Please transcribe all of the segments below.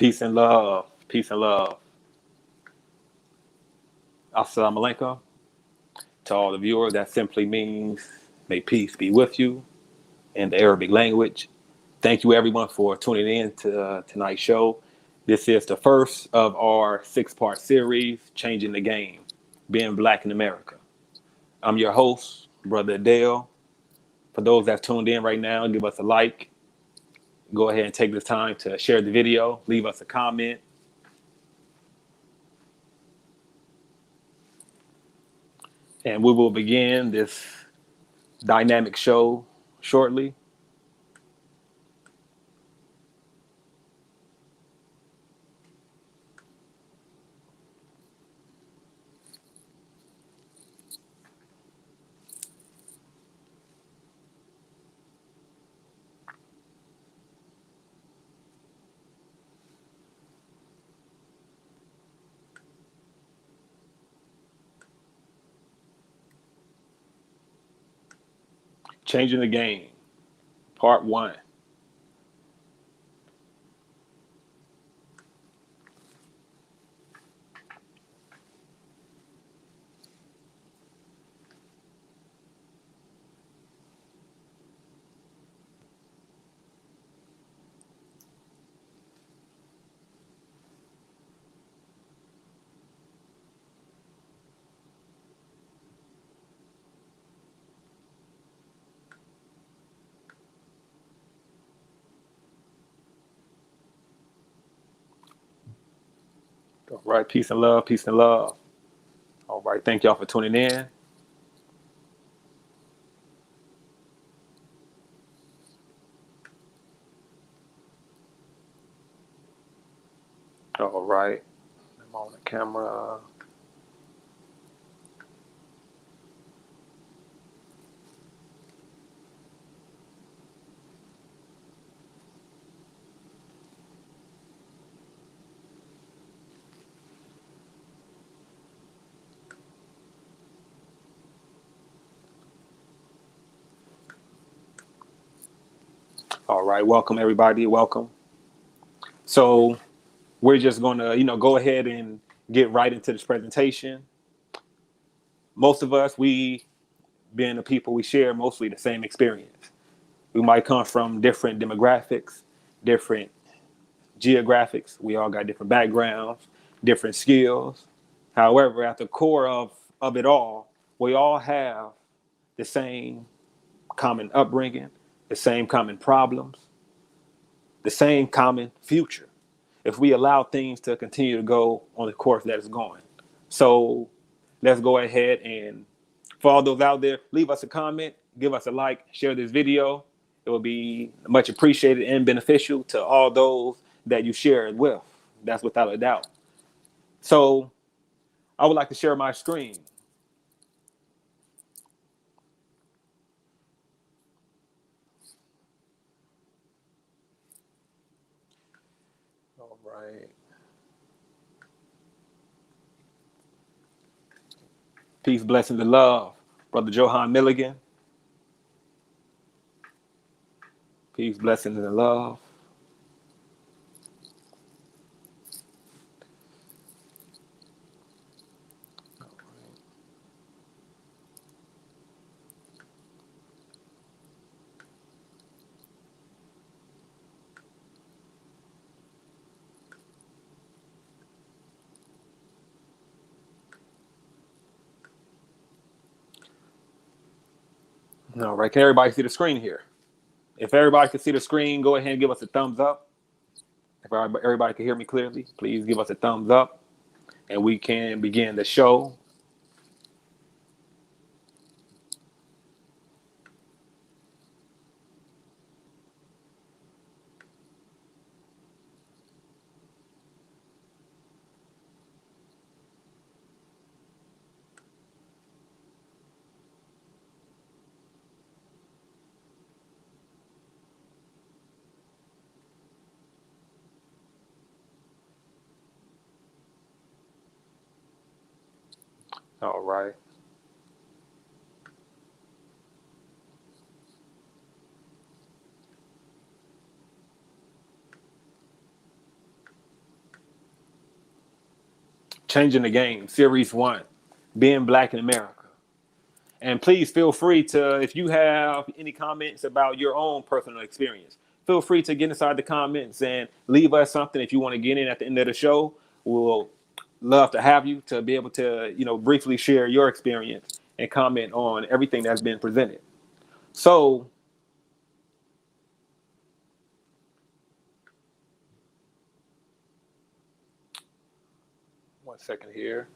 Peace and love. Peace and love. Assalamu alaikum. To all the viewers, that simply means may peace be with you in the Arabic language. Thank you, everyone, for tuning in to tonight's show. This is the first of our six-part series, Changing the Game, Being Black in America. I'm your host, Brother Adele. For those that tuned in right now, give us a like. Go ahead and take the time to share the video. Leave us a comment. And we will begin this dynamic show shortly. Changing the Game, Part 1. All right, peace and love, peace and love. All right, thank y'all for tuning in. All right, I'm on the camera. All right, welcome everybody, welcome. So we're just gonna, go ahead and get right into this presentation. Most of us, we being the people, we share mostly the same experience. We might come from different demographics, different geographics. We all got different backgrounds, different skills. However, at the core of it all, we all have the same common upbringing, the same common problems, the same common future, if we allow things to continue to go on the course that it's going. So let's go ahead and, for all those out there, leave us a comment, give us a like, share this video. It will be much appreciated and beneficial to all those that you share it with. That's without a doubt. So I would like to share my screen. All right. Peace, blessings, and love. Brother Johan Milligan. Peace, blessings, and love. All right, can everybody see the screen here? If everybody can see the screen, go ahead and give us a thumbs up. If everybody can hear me clearly, please give us a thumbs up and we can begin the show. All right. Changing the Game, Series 1, Being Black in America. And please feel free to, if you have any comments about your own personal experience, feel free to get inside the comments and leave us something. If you want to get in at the end of the show, we'll love to have you to be able to, briefly share your experience and comment on everything that's been presented. So, one second here.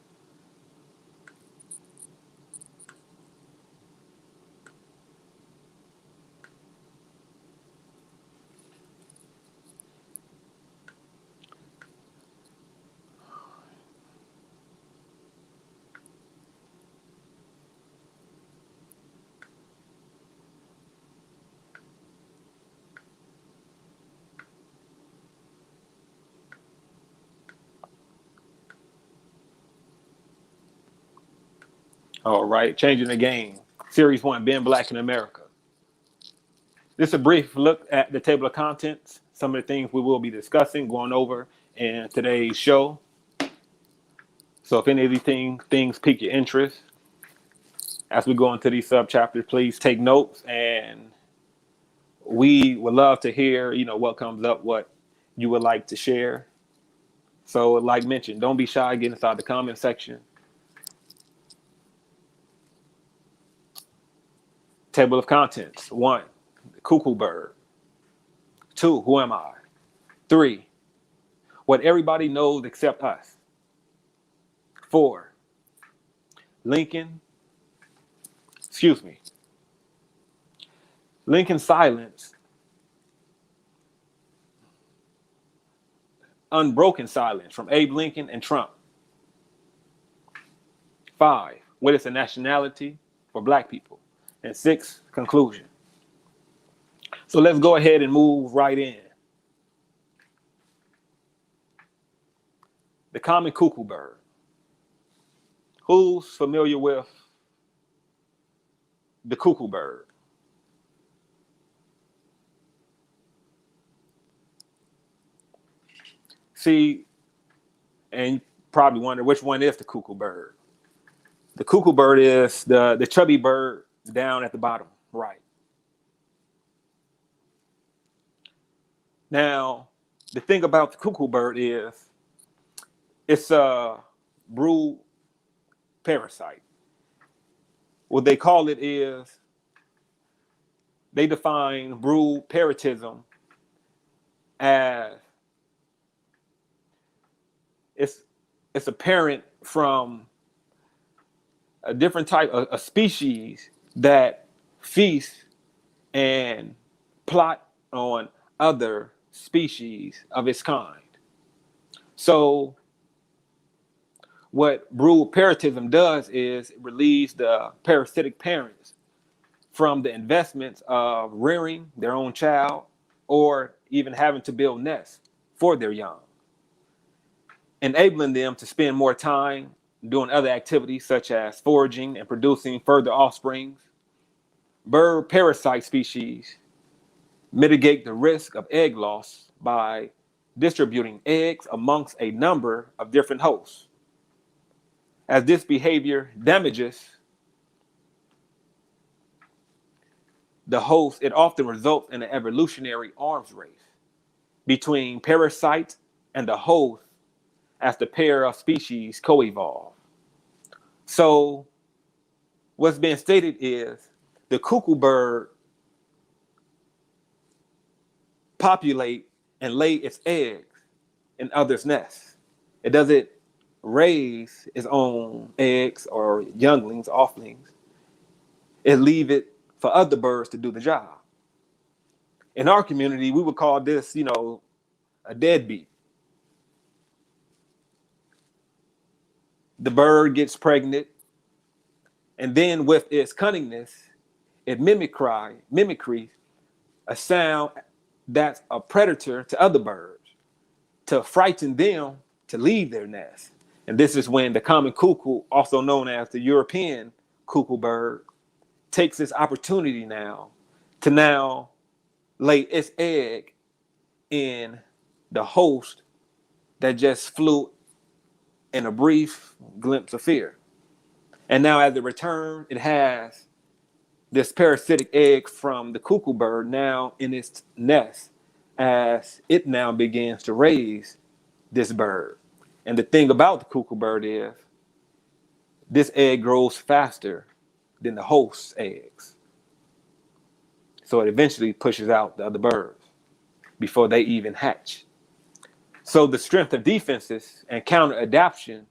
All right, Changing the Game, Series 1, Being Black in America. This is a brief look at the table of contents, some of the things we will be discussing, going over in today's show. So if any of these things pique your interest, as we go into these sub-chapters, please take notes, and we would love to hear, what comes up, what you would like to share. So like mentioned, don't be shy, get inside the comment section. Table of contents. 1, Koopelberg. 2, who am I? 3, what everybody knows except us. 4, Lincoln's silence, unbroken silence from Abe Lincoln and Trump. 5, what is the nationality for Black people? And 6, conclusion. So let's go ahead and move right in. The common cuckoo bird. Who's familiar with the cuckoo bird? See, and you probably wonder which one is the cuckoo bird. The cuckoo bird is the chubby bird down at the bottom right. Now, the thing about the cuckoo bird is it's a brood parasite. What they call it is, they define brood parasitism as it's apparent from a different type of a species that feast and plot on other species of its kind. So what brood parasitism does is it relieves the parasitic parents from the investments of rearing their own child or even having to build nests for their young, enabling them to spend more time doing other activities such as foraging and producing further offspring. Bird parasite species mitigate the risk of egg loss by distributing eggs amongst a number of different hosts. As this behavior damages the host, it often results in an evolutionary arms race between parasites and the host as the pair of species co-evolve. So what's being stated is the cuckoo bird populate and lay its eggs in others' nests. It doesn't raise its own eggs or younglings, offlings. It leave it for other birds to do the job. In our community, we would call this, a deadbeat. The bird gets pregnant, and then with its cunningness, it mimicry a sound that's a predator to other birds to frighten them to leave their nest. And this is when the common cuckoo, also known as the European cuckoo bird, takes this opportunity now to lay its egg in the host that just flew and a brief glimpse of fear. And now as it returns, it has this parasitic egg from the cuckoo bird now in its nest as it now begins to raise this bird. And the thing about the cuckoo bird is this egg grows faster than the host's eggs. So it eventually pushes out the other birds before they even hatch. So the strength of defenses and counter adaptation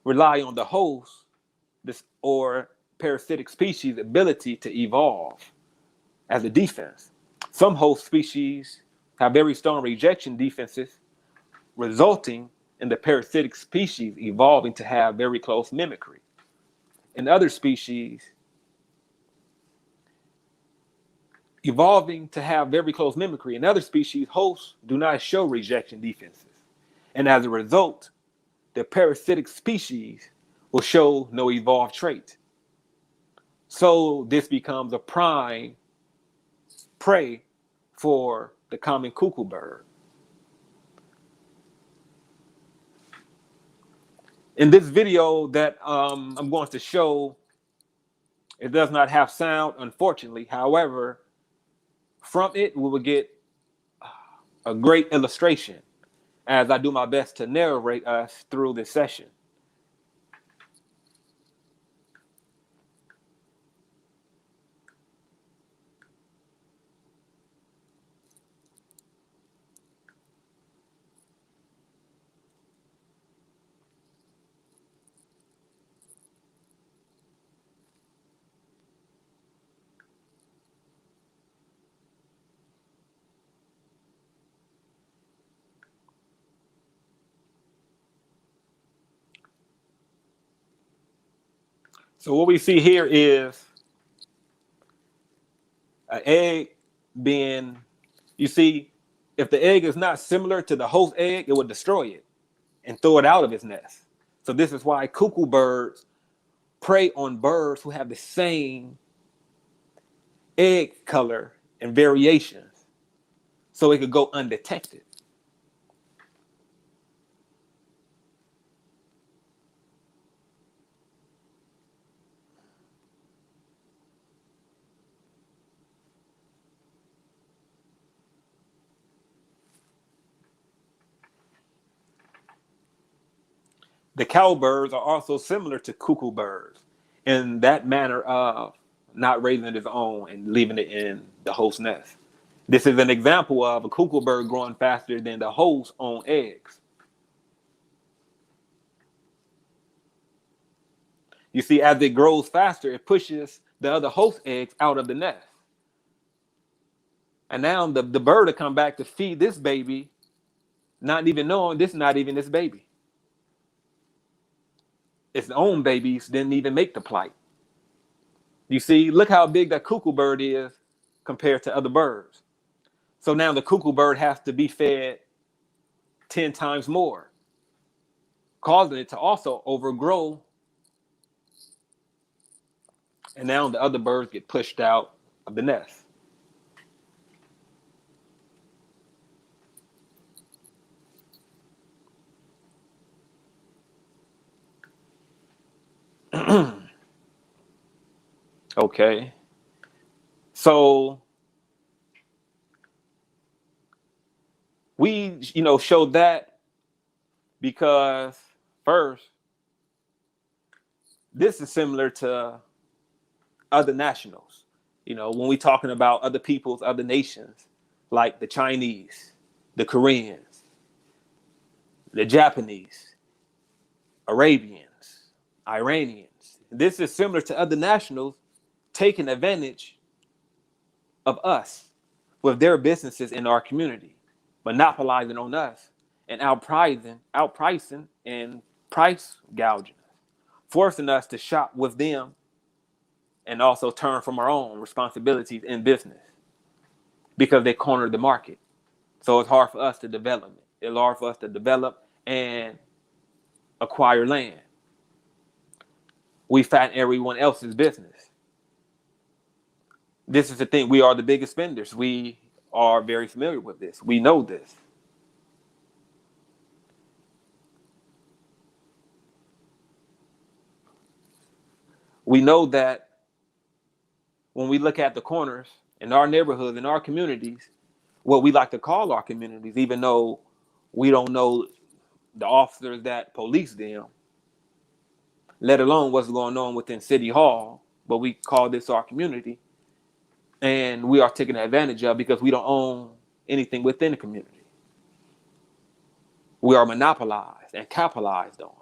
rely on the host this or parasitic species' ability to evolve as a defense. Some host species have very strong rejection defenses, resulting in the parasitic species evolving to have very close mimicry. In other species, evolving to have very close mimicry. In other species, hosts do not show rejection defenses. And as a result, the parasitic species will show no evolved trait. So this becomes a prime prey for the common cuckoo bird. In this video that I'm going to show, it does not have sound, unfortunately. However, from it, we will get a great illustration as I do my best to narrate us through this session. So what we see here is an egg being, you see, if the egg is not similar to the host egg, it would destroy it and throw it out of its nest. So this is why cuckoo birds prey on birds who have the same egg color and variations, so it could go undetected. The cowbirds are also similar to cuckoo birds in that manner of not raising its own and leaving it in the host nest. This is an example of a cuckoo bird growing faster than the host's own eggs. You see, as it grows faster, it pushes the other host eggs out of the nest. And now the bird will come back to feed this baby, not even knowing this is not even its baby. Its own babies didn't even make the plight. You see, look how big that cuckoo bird is compared to other birds. So now the cuckoo bird has to be fed 10 times more, causing it to also overgrow. And now the other birds get pushed out of the nest. Okay. So we, showed that because first, this is similar to other nationals. When we talking about other peoples, other nations, like the Chinese, the Koreans, the Japanese, Arabians, Iranians. This is similar to other nationals taking advantage of us with their businesses in our community, monopolizing on us and outpricing and price gouging, forcing us to shop with them and also turn from our own responsibilities in business because they cornered the market. So it's hard for us to develop it. It's hard for us to develop and acquire land. We fatten everyone else's business. This is the thing. We are the biggest spenders. We are very familiar with this. We know this. We know that when we look at the corners in our neighborhoods, in our communities, what we like to call our communities, even though we don't know the officers that police them, let alone what's going on within City Hall, but we call this our community, and we are taken advantage of because we don't own anything within the community. We are monopolized and capitalized on.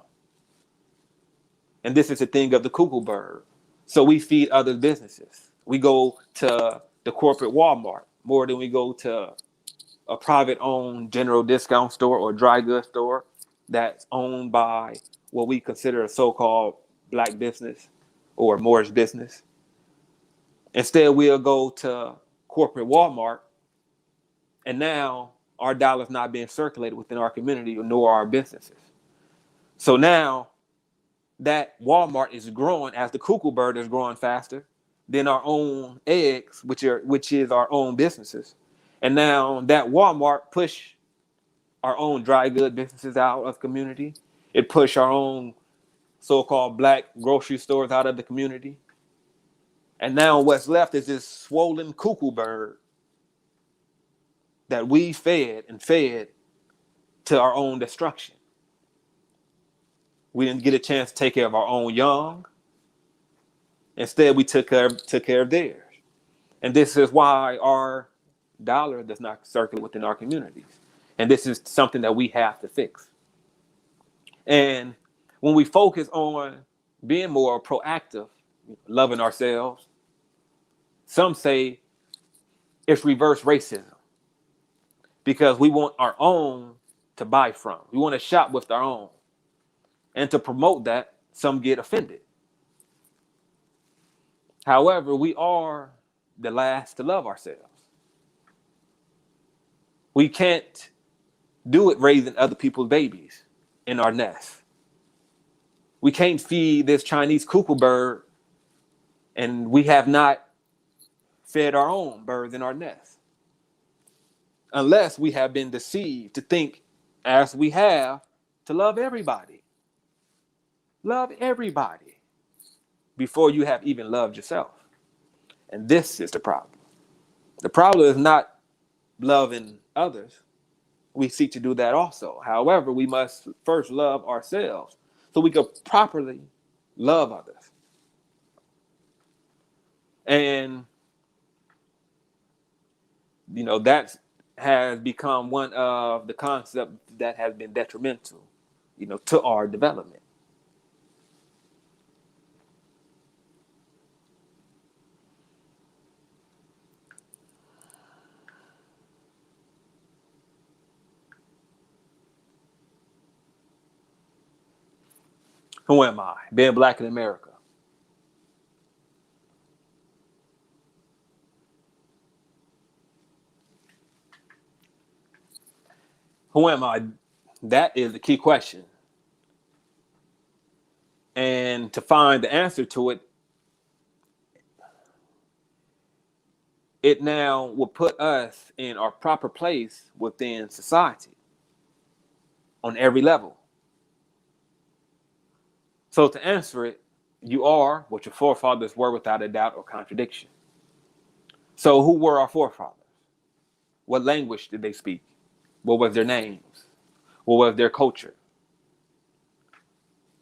And this is the thing of the Koopelberg. So we feed other businesses. We go to the corporate Walmart more than we go to a private owned general discount store or dry goods store that's owned by what we consider a so-called black business or Moorish business. Instead, we'll go to corporate Walmart, and now our dollar's not being circulated within our community nor our businesses. So now that Walmart is growing as the cuckoo bird is growing faster than our own eggs, which is our own businesses. And now that Walmart push our own dry good businesses out of community. It push our own so-called black grocery stores out of the community. And now what's left is this swollen cuckoo bird that we fed to our own destruction. We didn't get a chance to take care of our own young. Instead, we took care of theirs. And this is why our dollar does not circulate within our communities. And this is something that we have to fix. And when we focus on being more proactive, loving ourselves, some say it's reverse racism because we want our own to buy from. We want to shop with our own. And to promote that, some get offended. However, we are the last to love ourselves. We can't do it raising other people's babies in our nest. We can't feed this Chinese cuckoo bird, and we have not fed our own birds in our nest. Unless we have been deceived to think, as we have, to love everybody. Love everybody before you have even loved yourself. And this is the problem. The problem is not loving others. We seek to do that also. However, we must first love ourselves so we can properly love others. And, that has become one of the concepts that has been detrimental, to our development. Who am I? Being black in America. Who am I? That is the key question. And to find the answer to it, it now will put us in our proper place within society on every level. So to answer it, you are what your forefathers were without a doubt or contradiction. So who were our forefathers? What language did they speak? What was their names? What was their culture?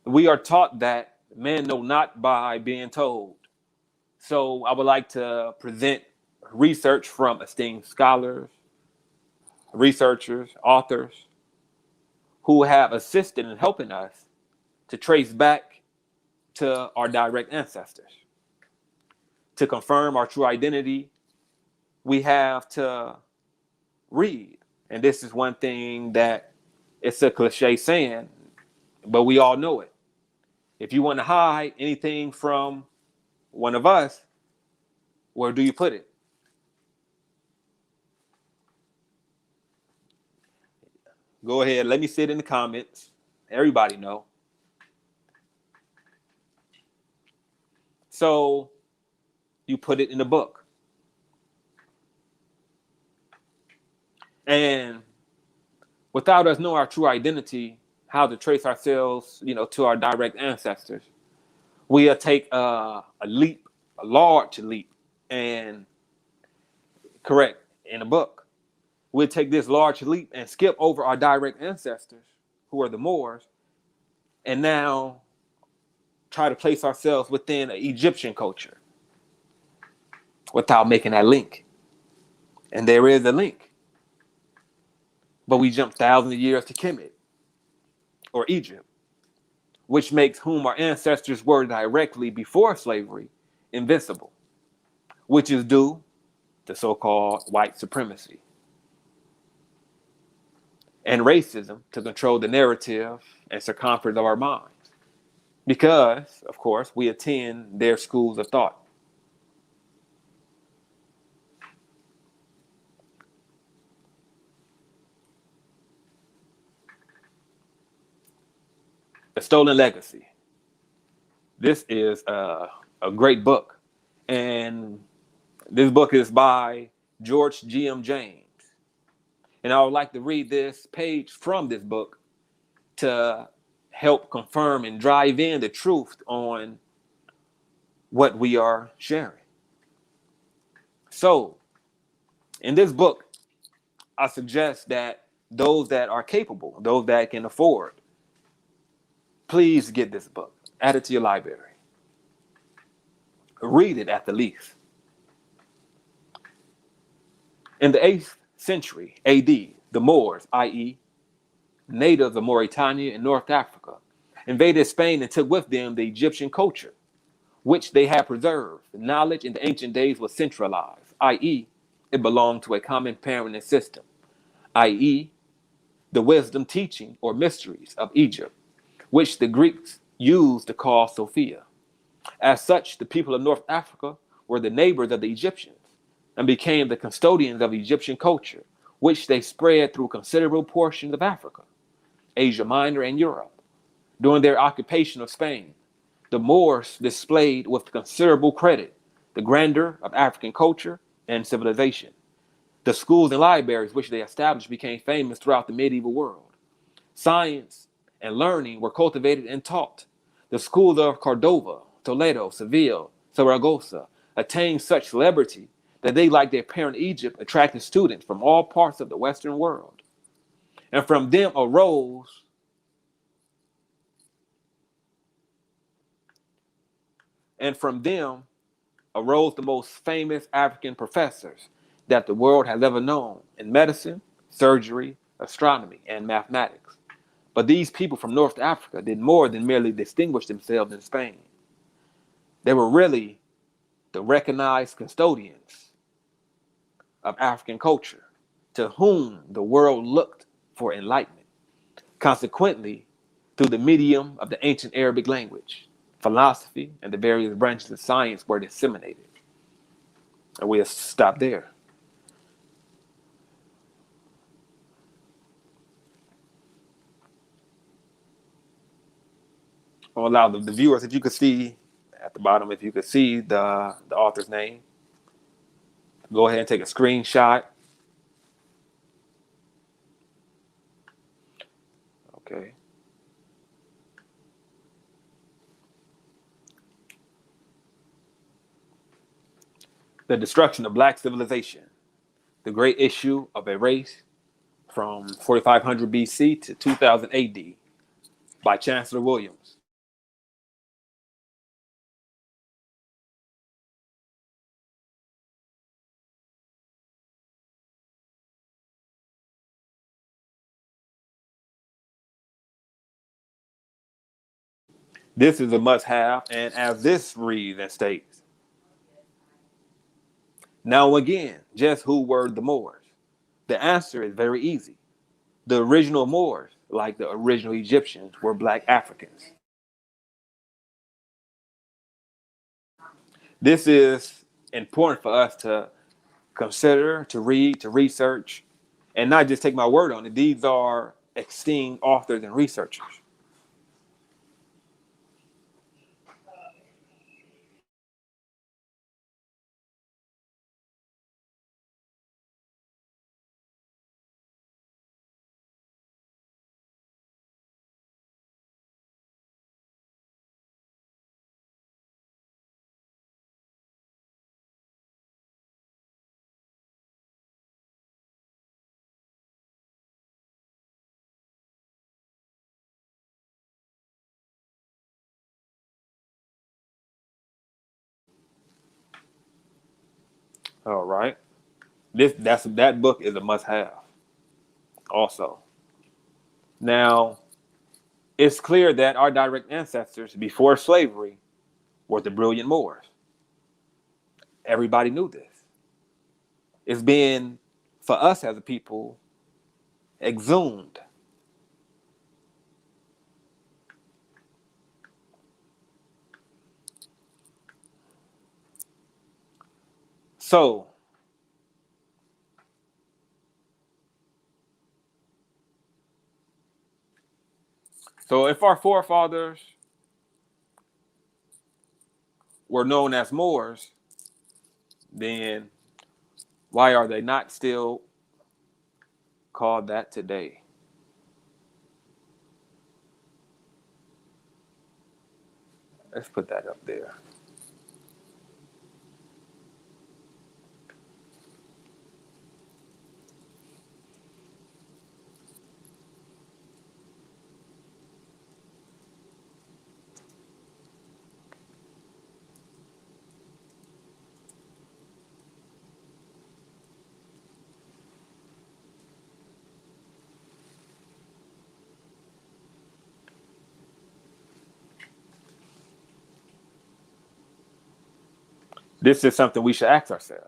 We are taught that men know not by being told. So I would like to present research from esteemed scholars, researchers, authors, who have assisted in helping us to trace back to our direct ancestors. To confirm our true identity, we have to read. And this is one thing that it's a cliche saying, but we all know it. If you want to hide anything from one of us, where do you put it? Go ahead. Let me see it in the comments. Everybody know. So you put it in the book. And without us knowing our true identity, how to trace ourselves, to our direct ancestors, we'll take a leap, a large leap, and correct in a book. We'll take this large leap and skip over our direct ancestors, who are the Moors, and now try to place ourselves within an Egyptian culture without making that link. And there is a link. But we jump thousands of years to Kemet or Egypt, which makes whom our ancestors were directly before slavery invincible, which is due to so-called white supremacy and racism to control the narrative and circumference of our minds. Because, of course, we attend their schools of thought. A Stolen Legacy. This is a great book. And this book is by George G.M. James. And I would like to read this page from this book to help confirm and drive in the truth on what we are sharing. So, in this book, I suggest that those that are capable, those that can afford, please get this book. Add it to your library. Read it at the least. In the 8th century AD, the Moors, i.e., natives of Mauritania and North Africa, invaded Spain and took with them the Egyptian culture, which they had preserved. The knowledge in the ancient days was centralized, i.e., it belonged to a common parent and system, i.e., the wisdom, teaching, or mysteries of Egypt, which the Greeks used to call Sophia. As such, the people of North Africa were the neighbors of the Egyptians and became the custodians of Egyptian culture, which they spread through considerable portions of Africa, Asia Minor, and Europe. During their occupation of Spain, the Moors displayed with considerable credit the grandeur of African culture and civilization. The schools and libraries which they established became famous throughout the medieval world. Science and learning were cultivated and taught. The schools of Cordova, Toledo, Seville, Saragossa attained such celebrity that they, like their parent Egypt, attracted students from all parts of the Western world. And from them arose the most famous African professors that the world has ever known in medicine, surgery, astronomy, and mathematics. But these people from North Africa did more than merely distinguish themselves in Spain. They were really the recognized custodians of African culture, to whom the world looked for enlightenment. Consequently, through the medium of the ancient Arabic language, philosophy and the various branches of science were disseminated. And we'll stop there. I'll allow the viewers, if you could see at the bottom, if you could see the author's name, go ahead and take a screenshot. Okay. The Destruction of Black Civilization, the Great Issue of a Race from 4500 BC to 2000 AD by Chancellor Williams. This is a must-have, and as this reads and states, now again, just who were the Moors? The answer is very easy. The original Moors, like the original Egyptians, were Black Africans. This is important for us to consider, to read, to research, and not just take my word on it. These are esteemed authors and researchers. All right. That book is a must-have. Also, now it's clear that our direct ancestors before slavery were the brilliant Moors. Everybody knew this. It's been, for us as a people, exhumed. So, if our forefathers were known as Moors, then why are they not still called that today? Let's put that up there. This is something we should ask ourselves.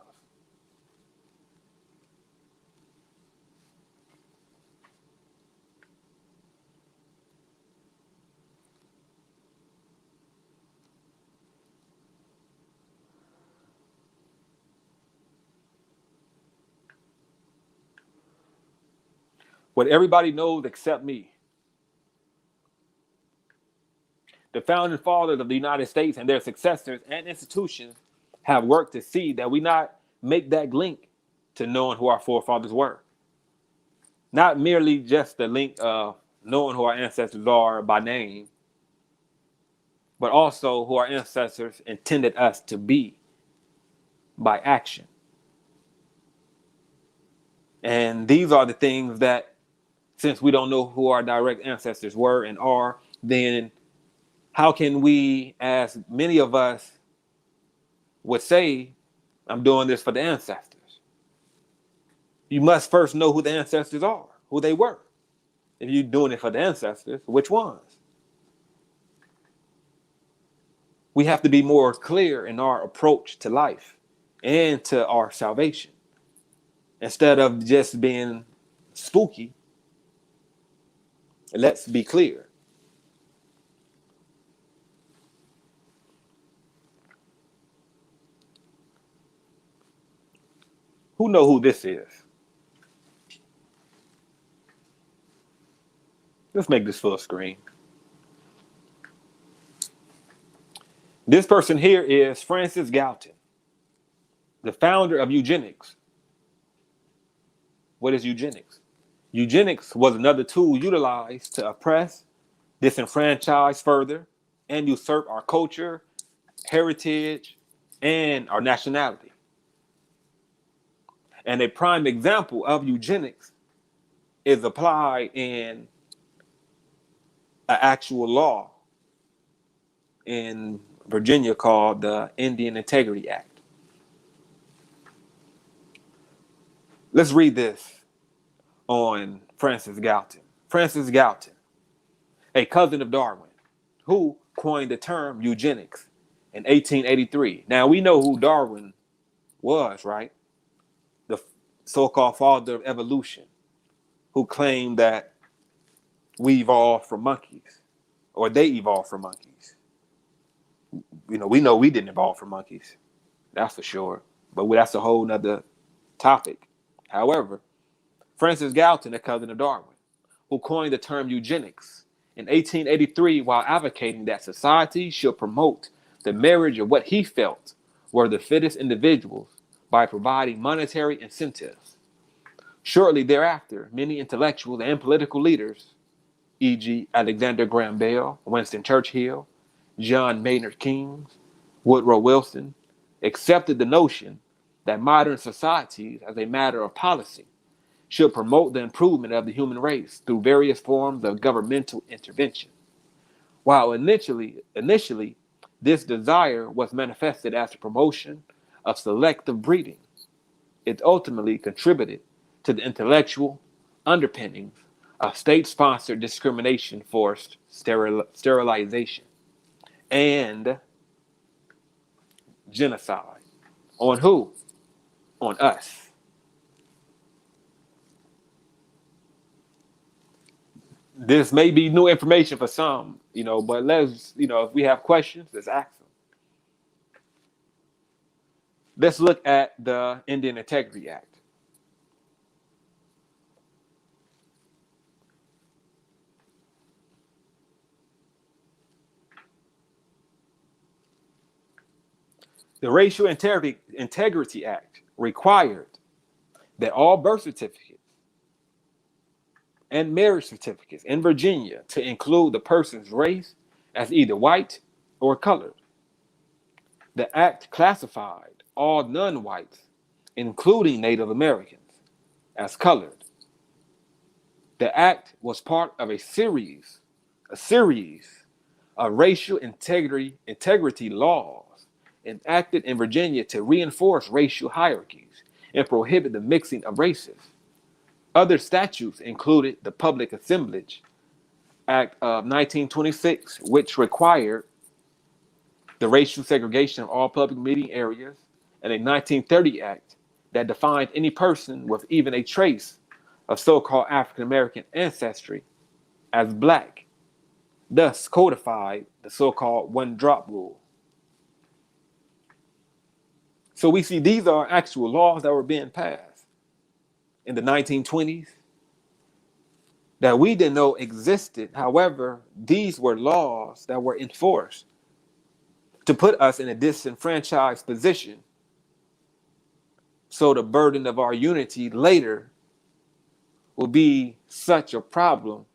What everybody knows except me. The founding fathers of the United States and their successors and institutions have worked to see that we not make that link to knowing who our forefathers were. Not merely just the link of knowing who our ancestors are by name, but also who our ancestors intended us to be by action. And these are the things that, since we don't know who our direct ancestors were and are, then how can we, as many of us would say, I'm doing this for the ancestors? You must first know who the ancestors are, who they were. If you're doing it for the ancestors, which ones? We have to be more clear in our approach to life and to our salvation. Instead of just being spooky, let's be clear. Who know who this is? Let's make this full screen. This person here is Francis Galton, the founder of eugenics. What is eugenics? Eugenics was another tool utilized to oppress, disenfranchise further, and usurp our culture, heritage, and our nationality. And a prime example of eugenics is applied in an actual law in Virginia called the Indian Integrity Act. Let's read this on Francis Galton. Francis Galton, a cousin of Darwin, who coined the term eugenics in 1883. Now, we know who Darwin was, right? The so-called father of evolution, who claimed that we evolved from monkeys, or they evolved from monkeys. We know we didn't evolve from monkeys. That's for sure. But that's a whole nother topic. However, Francis Galton, a cousin of Darwin, who coined the term eugenics in 1883 while advocating that society should promote the marriage of what he felt were the fittest individuals by providing monetary incentives. Shortly thereafter, many intellectuals and political leaders, e.g. Alexander Graham Bell, Winston Churchill, John Maynard Keynes, Woodrow Wilson, accepted the notion that modern societies, as a matter of policy, should promote the improvement of the human race through various forms of governmental intervention. While initially, this desire was manifested as a promotion of selective breeding, it ultimately contributed to the intellectual underpinnings of state-sponsored discrimination, forced sterilization, and genocide. On who? On us. This may be new information for some, but let's, if we have questions, let's ask them. Let's look at the Indian Integrity Act. The Racial Integrity Act required that all birth certificates and marriage certificates in Virginia to include the person's race as either white or colored. The act classified all non-whites, including Native Americans, as colored. The act was part of a series of racial integrity laws enacted in Virginia to reinforce racial hierarchies and prohibit the mixing of races. Other statutes included the Public Assemblage Act of 1926, which required the racial segregation of all public meeting areas, and a 1930 act that defined any person with even a trace of so-called African American ancestry as black, thus codified the so-called one-drop rule. So we see these are actual laws that were being passed in the 1920s that we didn't know existed. However, these were laws that were enforced to put us in a disenfranchised position, so the burden of our unity later will be such a problem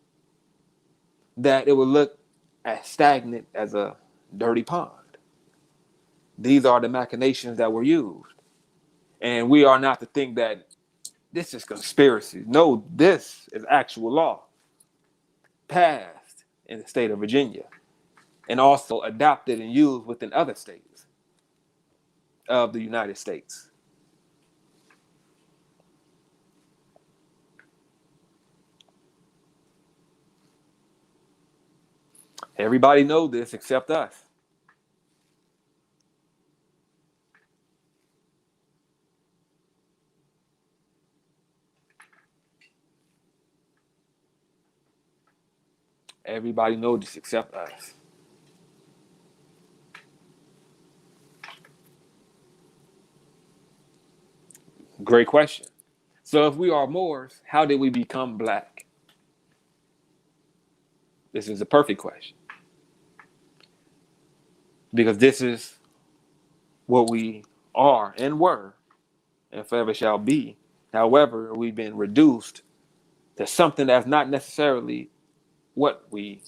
that it will look as stagnant as a dirty pond. These are the machinations that were used. And we are not to think that this is conspiracy. No, this is actual law passed in the state of Virginia and also adopted and used within other states of the United States. Everybody knows this except us. Everybody knows this except us. Great question. So if we are Moors, how did we become black? This is a perfect question. Because this is what we are and were and forever shall be. However, we've been reduced to something that's not necessarily what we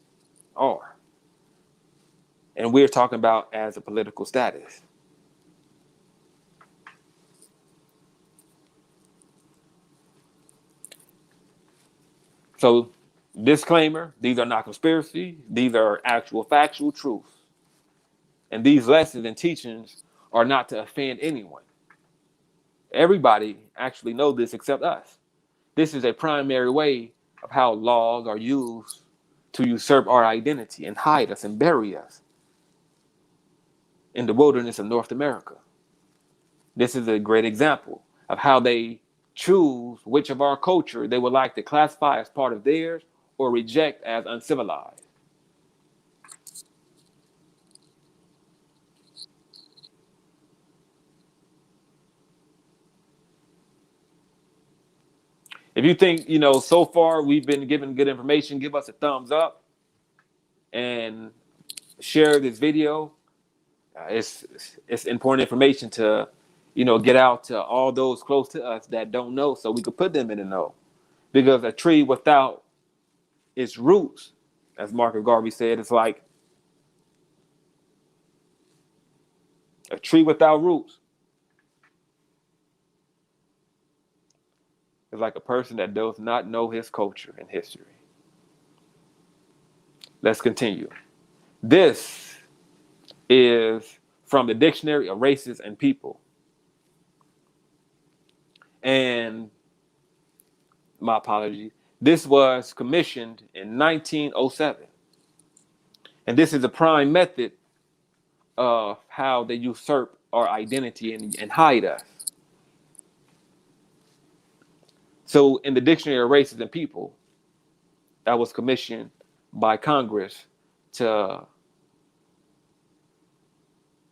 are. And we're talking about as a political status. So, disclaimer, these are not conspiracy. These are actual factual truths. And these lessons and teachings are not to offend anyone. Everybody actually knows this except us. This is a primary way of how laws are used to usurp our identity and hide us and bury us in the wilderness of North America. This is a great example of how they choose which of our culture they would like to classify as part of theirs or reject as uncivilized. If you think, so far we've been given good information, give us a thumbs up and share this video. It's important information to, get out to all those close to us that don't know, so we could put them in the know. Because a tree without its roots, as Marcus Garvey said, it's like a tree without roots. It's like a person that does not know his culture and history. Let's continue. This is from the Dictionary of Races and People. And my apologies. This was commissioned in 1907. And this is a prime method of how they usurp our identity and hide us. So in the Dictionary of Races and People, that was commissioned by Congress to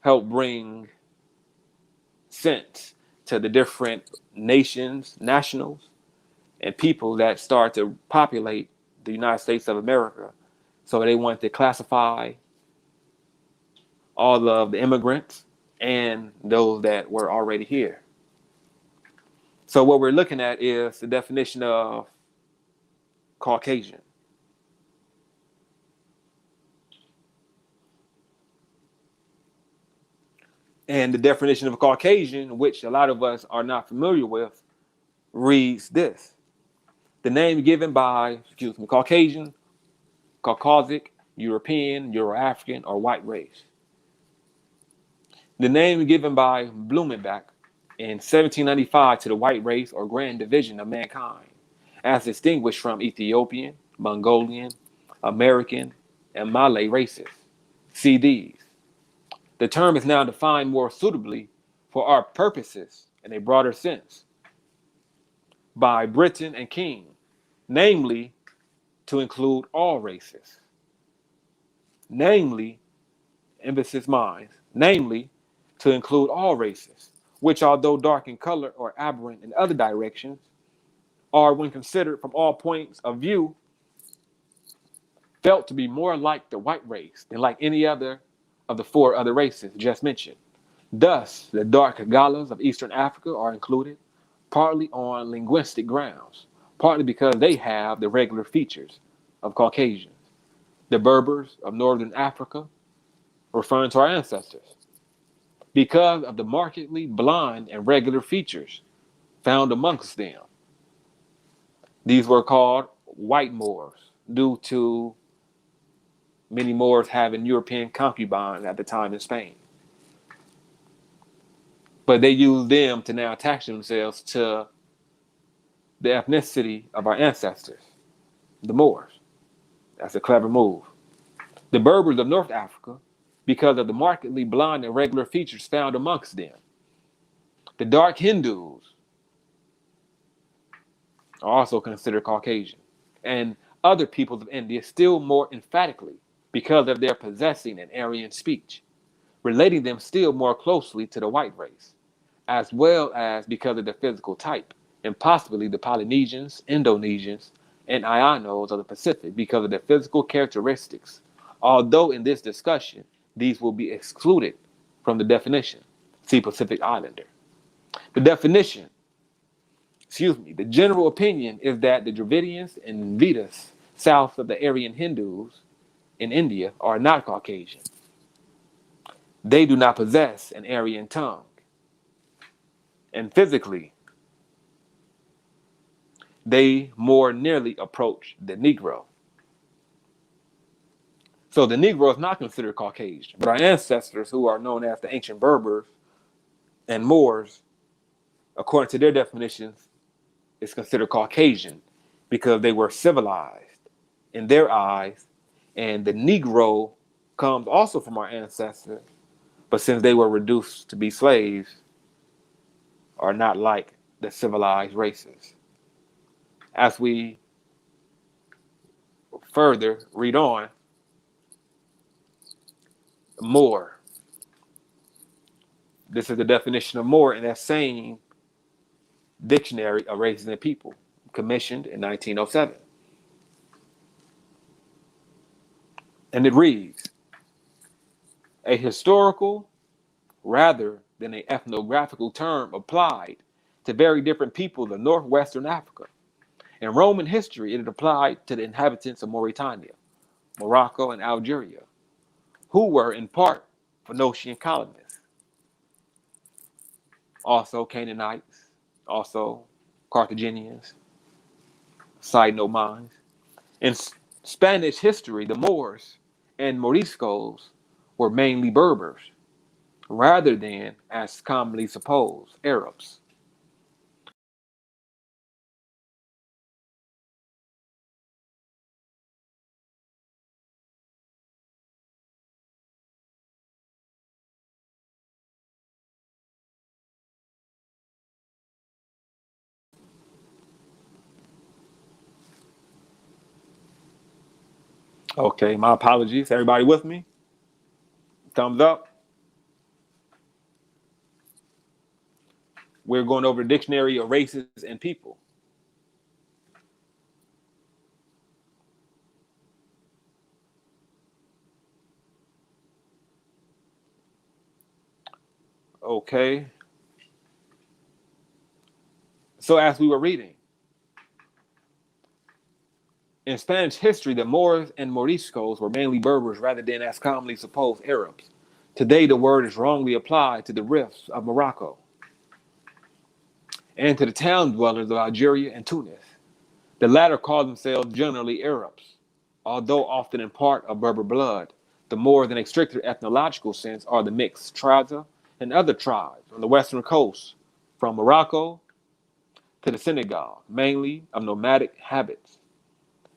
help bring sense to the different nations, nationals, and people that start to populate the United States of America. So they wanted to classify all of the immigrants and those that were already here. So what we're looking at is the definition of Caucasian. And the definition of a Caucasian, which a lot of us are not familiar with, reads this. The name given by, Caucasian, Caucasic, European, Euro-African, or white race. The name given by Blumenbach in 1795 to the white race or grand division of mankind, as distinguished from Ethiopian, Mongolian, American, and Malay races. See these. The term is now defined more suitably for our purposes in a broader sense by Britton and King, namely to include all races, namely, emphasis minds, namely to include all races, which although dark in color or aberrant in other directions, are, when considered from all points of view, felt to be more like the white race than like any other of the four other races just mentioned. Thus, the dark Galas of Eastern Africa are included, partly on linguistic grounds, partly because they have the regular features of Caucasians. The Berbers of Northern Africa, referring to our ancestors, because of the markedly blind and regular features found amongst them. These were called white Moors, due to many Moors having European concubines at the time in Spain. But they used them to now attach themselves to the ethnicity of our ancestors, the Moors. That's a clever move. The Berbers of North Africa, because of the markedly blonde and regular features found amongst them. The dark Hindus are also considered Caucasian. And other peoples of India still more emphatically because of their possessing an Aryan speech, relating them still more closely to the white race, as well as because of their physical type, and possibly the Polynesians, Indonesians, and Ianos of the Pacific because of their physical characteristics. Although in this discussion, these will be excluded from the definition. See Pacific Islander. The definition, the general opinion is that the Dravidians and Vedas south of the Aryan Hindus in India are not Caucasian. They do not possess an Aryan tongue. And physically, they more nearly approach the Negro. So the Negro is not considered Caucasian, but our ancestors, who are known as the ancient Berbers and Moors, according to their definitions, is considered Caucasian because they were civilized in their eyes, and the Negro comes also from our ancestors, but since they were reduced to be slaves, are not like the civilized races. As we further read on, Moor. This is the definition of Moor in that same Dictionary of Races and People, commissioned in 1907. And it reads, a historical rather than an ethnographical term applied to very different peoples of northwestern Africa. In Roman history, it applied to the inhabitants of Mauritania, Morocco, and Algeria, who were in part Phoenician colonists, also Canaanites, also Carthaginians, side note mines. In Spanish history, the Moors and Moriscos were mainly Berbers, rather than, as commonly supposed, Arabs. Okay, my apologies. Everybody with me? Thumbs up. We're going over the dictionary of races and people. Okay. So as we were reading, in Spanish history, the Moors and Moriscos were mainly Berbers rather than, as commonly supposed, Arabs. Today, the word is wrongly applied to the rifts of Morocco and to the town dwellers of Algeria and Tunis. The latter call themselves generally Arabs, although often in part of Berber blood. The Moors, in a stricter ethnological sense, are the mixed Trarza and other tribes on the western coast, from Morocco to the Senegal, mainly of nomadic habits.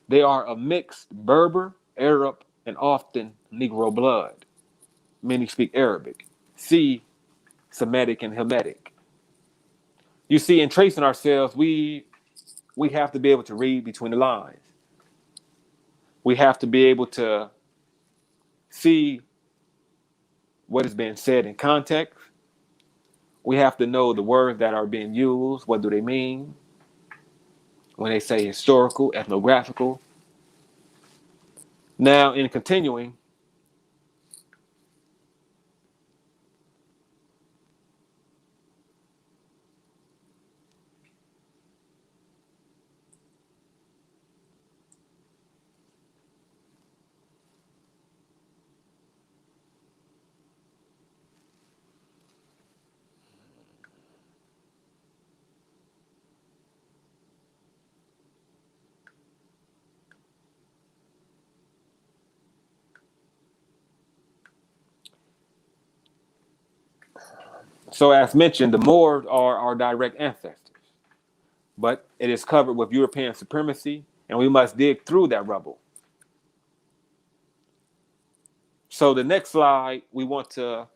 They are of mixed Berber, Arab, and often Negro blood. Many speak Arabic. See Semitic and Hamitic. You see, in tracing ourselves, we have to be able to read between the lines. We have to be able to see what is being said in context. We have to know the words that are being used. What do they mean when they say historical, ethnographical? Now, in continuing, so as mentioned, the Moors are our direct ancestors, but it is covered with European supremacy, and we must dig through that rubble. So the next slide, we want to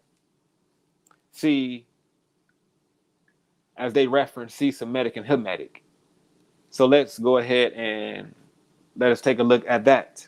see, as they reference, see Semitic and Hamitic. So let's go ahead and let us take a look at that.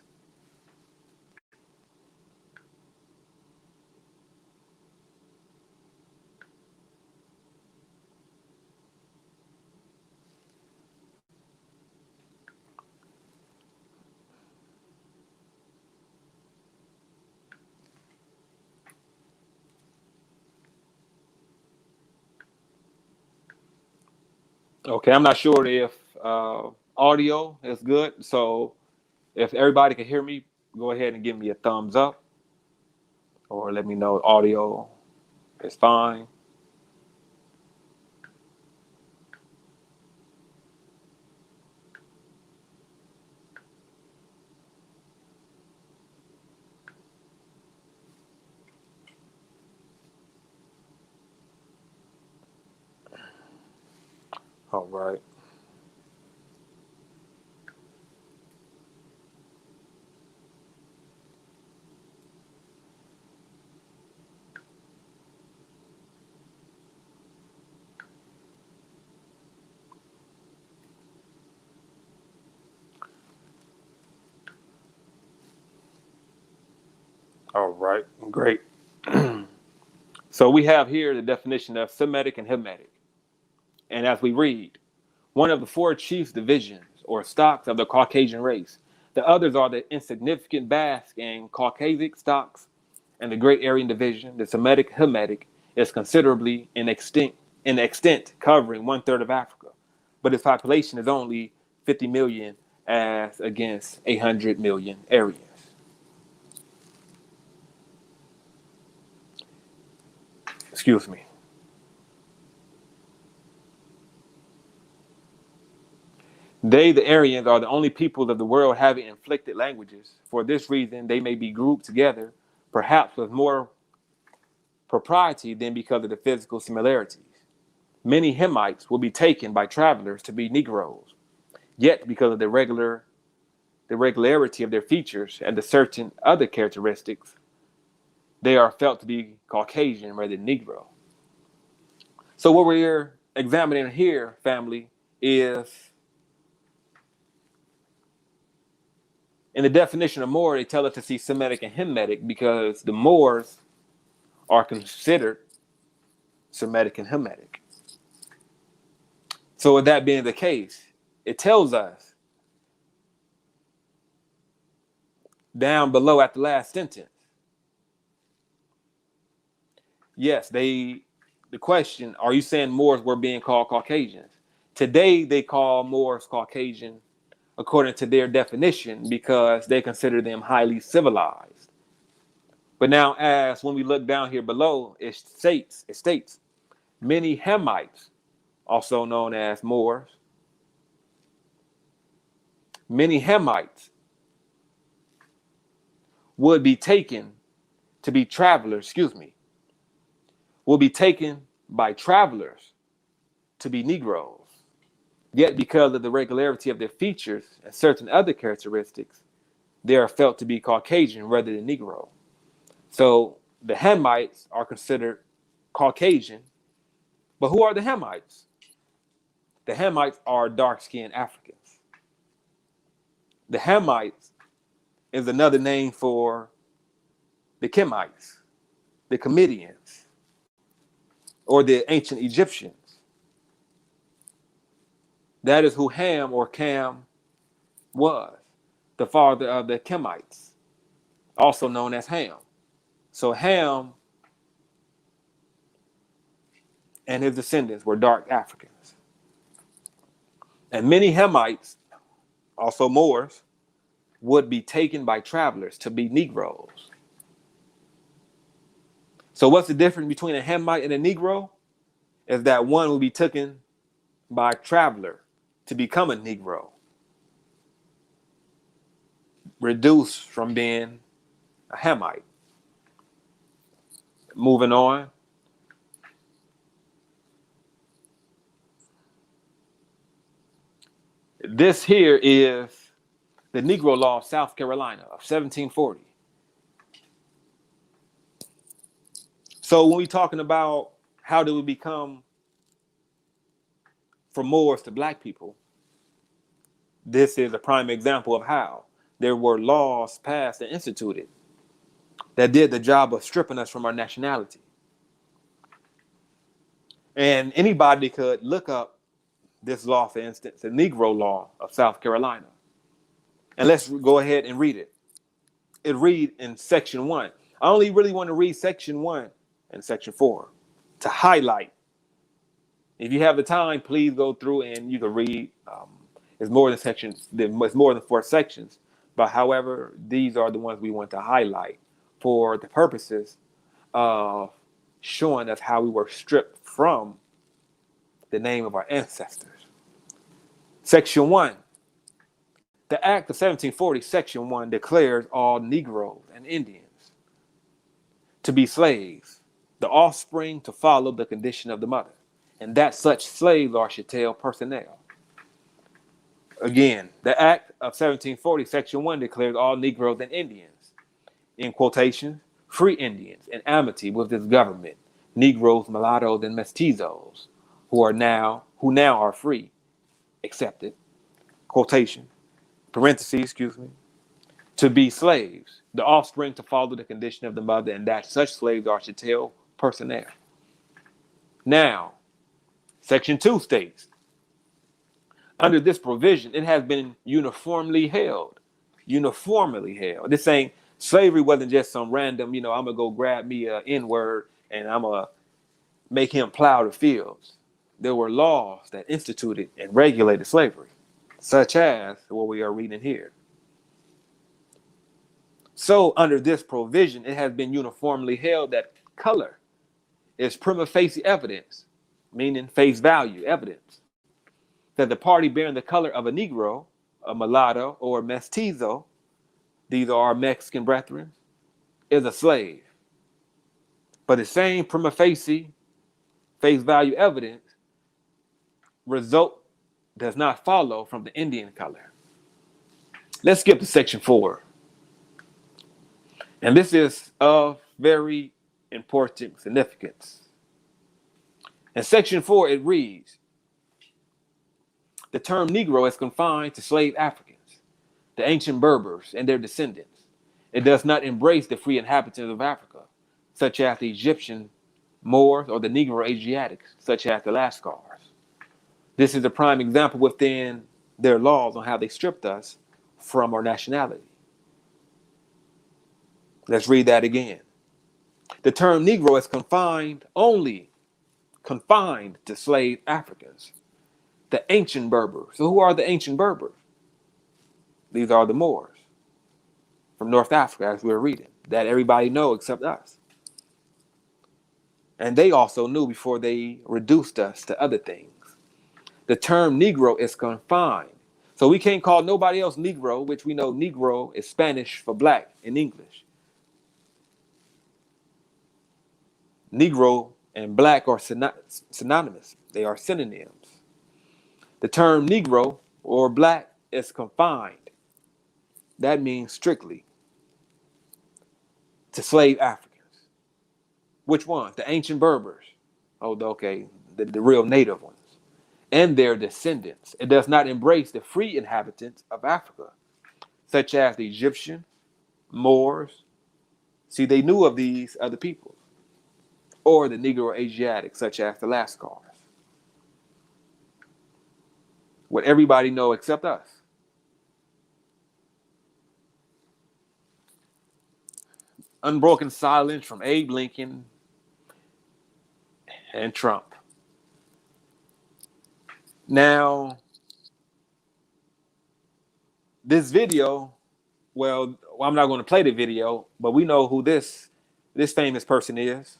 Okay, I'm not sure if audio is good. So if everybody can hear me, go ahead and give me a thumbs up or let me know audio is fine. All right. All right. Great. So we have here the definition of Semitic and Hamitic. And as we read, one of the four chief divisions or stocks of the Caucasian race. The others are the insignificant Basque and Caucasic stocks, and the great Aryan division, the Semitic Hamitic, is considerably in extent covering one third of Africa, but its population is only 50 million as against 800 million Aryans. Excuse me. They, the Aryans, are the only peoples of the world having inflected languages. For this reason, they may be grouped together, perhaps with more propriety than because of the physical similarities. Many Hemites will be taken by travelers to be Negroes, yet because of the regularity of their features and the certain other characteristics, they are felt to be Caucasian rather than Negro. So what we're examining here, family, is In the definition of Moor, they tell us to see Semitic and Hamitic because the Moors are considered Semitic and Hamitic. So with that being the case, it tells us down below at the last sentence, yes, the question, are you saying Moors were being called Caucasians? Today, they call Moors Caucasian according to their definition because they consider them highly civilized. But now, as when we look down here below, it states many Hamites, also known as Moors, many Hamites would be taken to be travelers, will be taken by travelers to be Negroes. Yet because of the regularity of their features and certain other characteristics, they are felt to be Caucasian rather than Negro. So the Hamites are considered Caucasian. But who are the Hamites? The Hamites are dark-skinned Africans. The Hamites is another name for the Kemites, the Comedians, or the ancient Egyptians. That is who Ham or Cam was, the father of the Kemites, also known as Ham. So Ham and his descendants were dark Africans. And many Hamites, also Moors, would be taken by travelers to be Negroes. So what's the difference between a Hamite and a Negro? Is that one will be taken by a traveler to become a Negro, reduced from being a Hamite. Moving on. This here is the Negro Law of South Carolina of 1740. So when we're talking about how do we become from Moors to black people, this is a prime example of how there were laws passed and instituted that did the job of stripping us from our nationality. And anybody could look up this law, for instance, the Negro Law of South Carolina. And let's go ahead and read it. It reads in section 1. I only really want to read section 1 and section 4 to highlight. If you have the time, please go through and you can read. It's more than 4 sections. But however, these are the ones we want to highlight for the purposes of showing us how we were stripped from the name of our ancestors. Section 1. The Act of 1740, Section 1, declares all Negroes and Indians to be slaves, the offspring to follow the condition of the mother, and that such slaves are chattel personnel. Again, the Act of 1740, Section 1, declares all Negroes and Indians, in quotation, free Indians in amity with this government, Negroes, mulattoes, and mestizos, who now are free, accepted, quotation, parentheses, to be slaves, the offspring to follow the condition of the mother, and that such slaves are chattel personnel. Now, Section 2 states, under this provision, it has been uniformly held. This ain't, slavery wasn't just some random, I'm going to go grab me an N-word and I'm going to make him plow the fields. There were laws that instituted and regulated slavery, such as what we are reading here. So under this provision, it has been uniformly held that color is prima facie evidence, meaning face value evidence, that the party bearing the color of a Negro, a mulatto, or a mestizo, these are our Mexican brethren, is a slave. But the same prima facie face value evidence result does not follow from the Indian color. Let's skip to Section 4. And this is of very important significance. In Section 4, it reads, the term Negro is confined to slave Africans. the ancient Berbers and their descendants. It does not embrace the free inhabitants of Africa, such as the Egyptian Moors or the Negro Asiatics, such as the Lascars. This is a prime example within their laws on how they stripped us from our nationality. Let's read that again. The term Negro is confined to slave Africans, the ancient Berbers. So who are the ancient Berbers? These are the Moors from North Africa, as we're reading, that everybody knows except us. And they also knew before they reduced us to other things. The term Negro is confined. So we can't call nobody else Negro, which we know Negro is Spanish for black in English. Negro and black are synonymous. They are synonyms. The term Negro or black is confined. That means strictly to slave Africans. Which ones? The ancient Berbers. Oh, okay, the real native ones. And their descendants. It does not embrace the free inhabitants of Africa, such as the Egyptian, Moors. See, they knew of these other people. Or the Negro Asiatics, such as the Lascars. What everybody know except us. Unbroken silence from Abe Lincoln and Trump. Now, this video, well, I'm not going to play the video, but we know who this famous person is.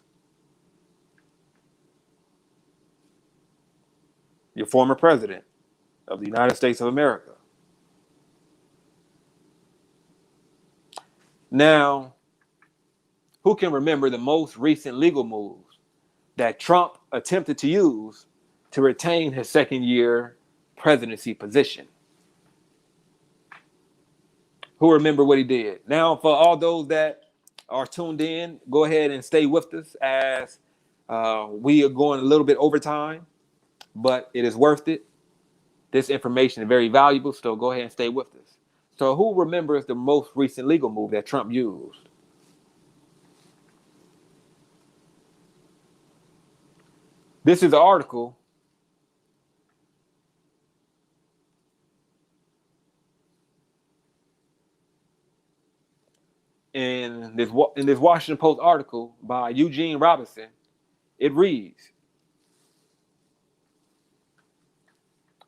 Your former president of the United States of America. Now, who can remember the most recent legal moves that Trump attempted to use to retain his second-year presidency position? Who remember what he did? Now, for all those that are tuned in, go ahead and stay with us as we are going a little bit over time, but it is worth it. This information is very valuable, so go ahead and stay with us. So who remembers the most recent legal move that Trump used? This is an article in this Washington Post article by Eugene Robinson. It reads,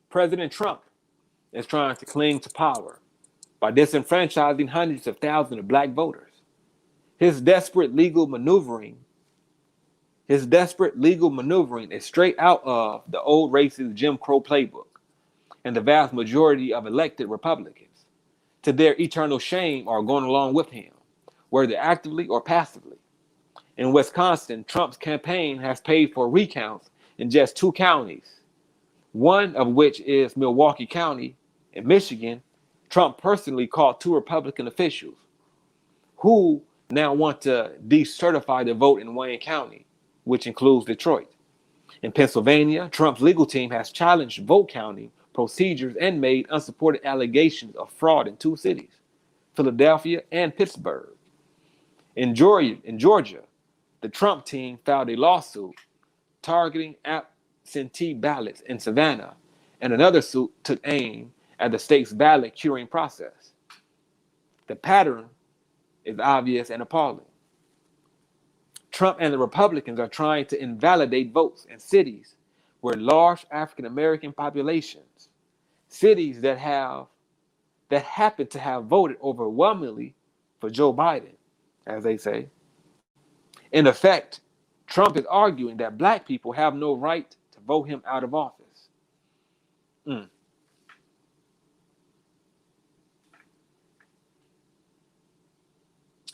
President Trump is trying to cling to power by disenfranchising hundreds of thousands of black voters. His desperate legal maneuvering is straight out of the old racist Jim Crow playbook and the vast majority of elected Republicans, to their eternal shame, are going along with him, whether actively or passively. In Wisconsin, Trump's campaign has paid for recounts in just 2 counties, one of which is Milwaukee County. In Michigan, Trump personally called 2 Republican officials who now want to decertify the vote in Wayne County, which includes Detroit. In Pennsylvania, Trump's legal team has challenged vote counting procedures and made unsupported allegations of fraud in 2 cities, Philadelphia and Pittsburgh. In Georgia, the Trump team filed a lawsuit targeting absentee ballots in Savannah, and another suit took aim at the state's ballot curing process. The pattern is obvious and appalling. Trump and the Republicans are trying to invalidate votes in cities where large African American populations, cities that happen to have voted overwhelmingly for Joe Biden, as they say. In effect, Trump is arguing that black people have no right to vote him out of office.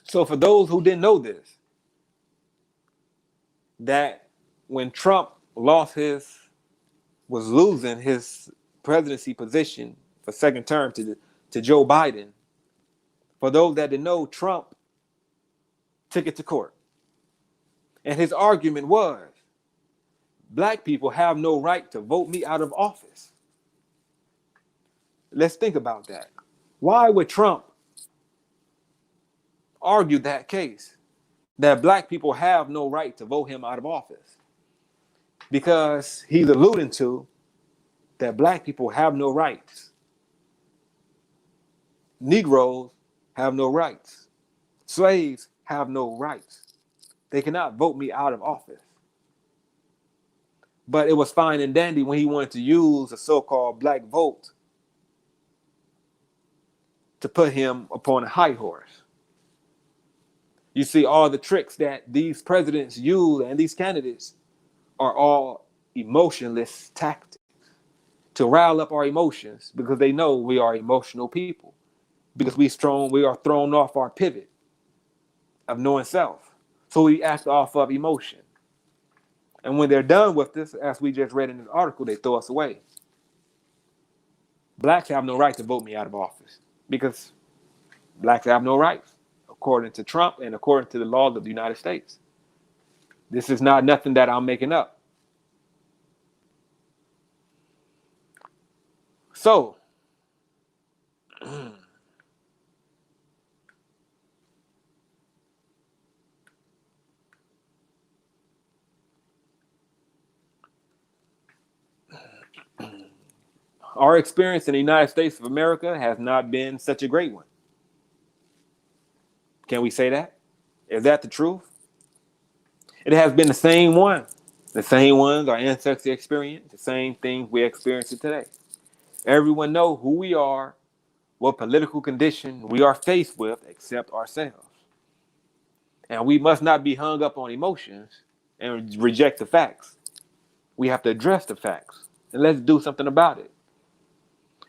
So for those who didn't know this, that when Trump was losing his presidency position for second term to Joe Biden, for those that didn't know, Trump took it to court. And his argument was, black people have no right to vote me out of office. Let's think about that. Why would Trump argue that case? That black people have no right to vote him out of office. Because he's alluding to that black people have no rights. Negroes have no rights. Slaves have no rights. They cannot vote me out of office. But it was fine and dandy when he wanted to use the so-called black vote to put him upon a high horse. You see, all the tricks that these presidents use and these candidates are all emotionless tactics to rile up our emotions because they know we are emotional people. Because we are thrown off our pivot of knowing self. So we act off of emotion. And when they're done with this, as we just read in this article, they throw us away. Blacks have no right to vote me out of office because blacks have no rights, according to Trump and according to the laws of the United States. This is not nothing that I'm making up. So, our experience in the United States of America has not been such a great one. Can we say that? Is that the truth? It has been the same one. The same ones our ancestors experienced, the same things we experience today. Everyone know who we are, what political condition we are faced with, except ourselves. And we must not be hung up on emotions and reject the facts. We have to address the facts and let's do something about it.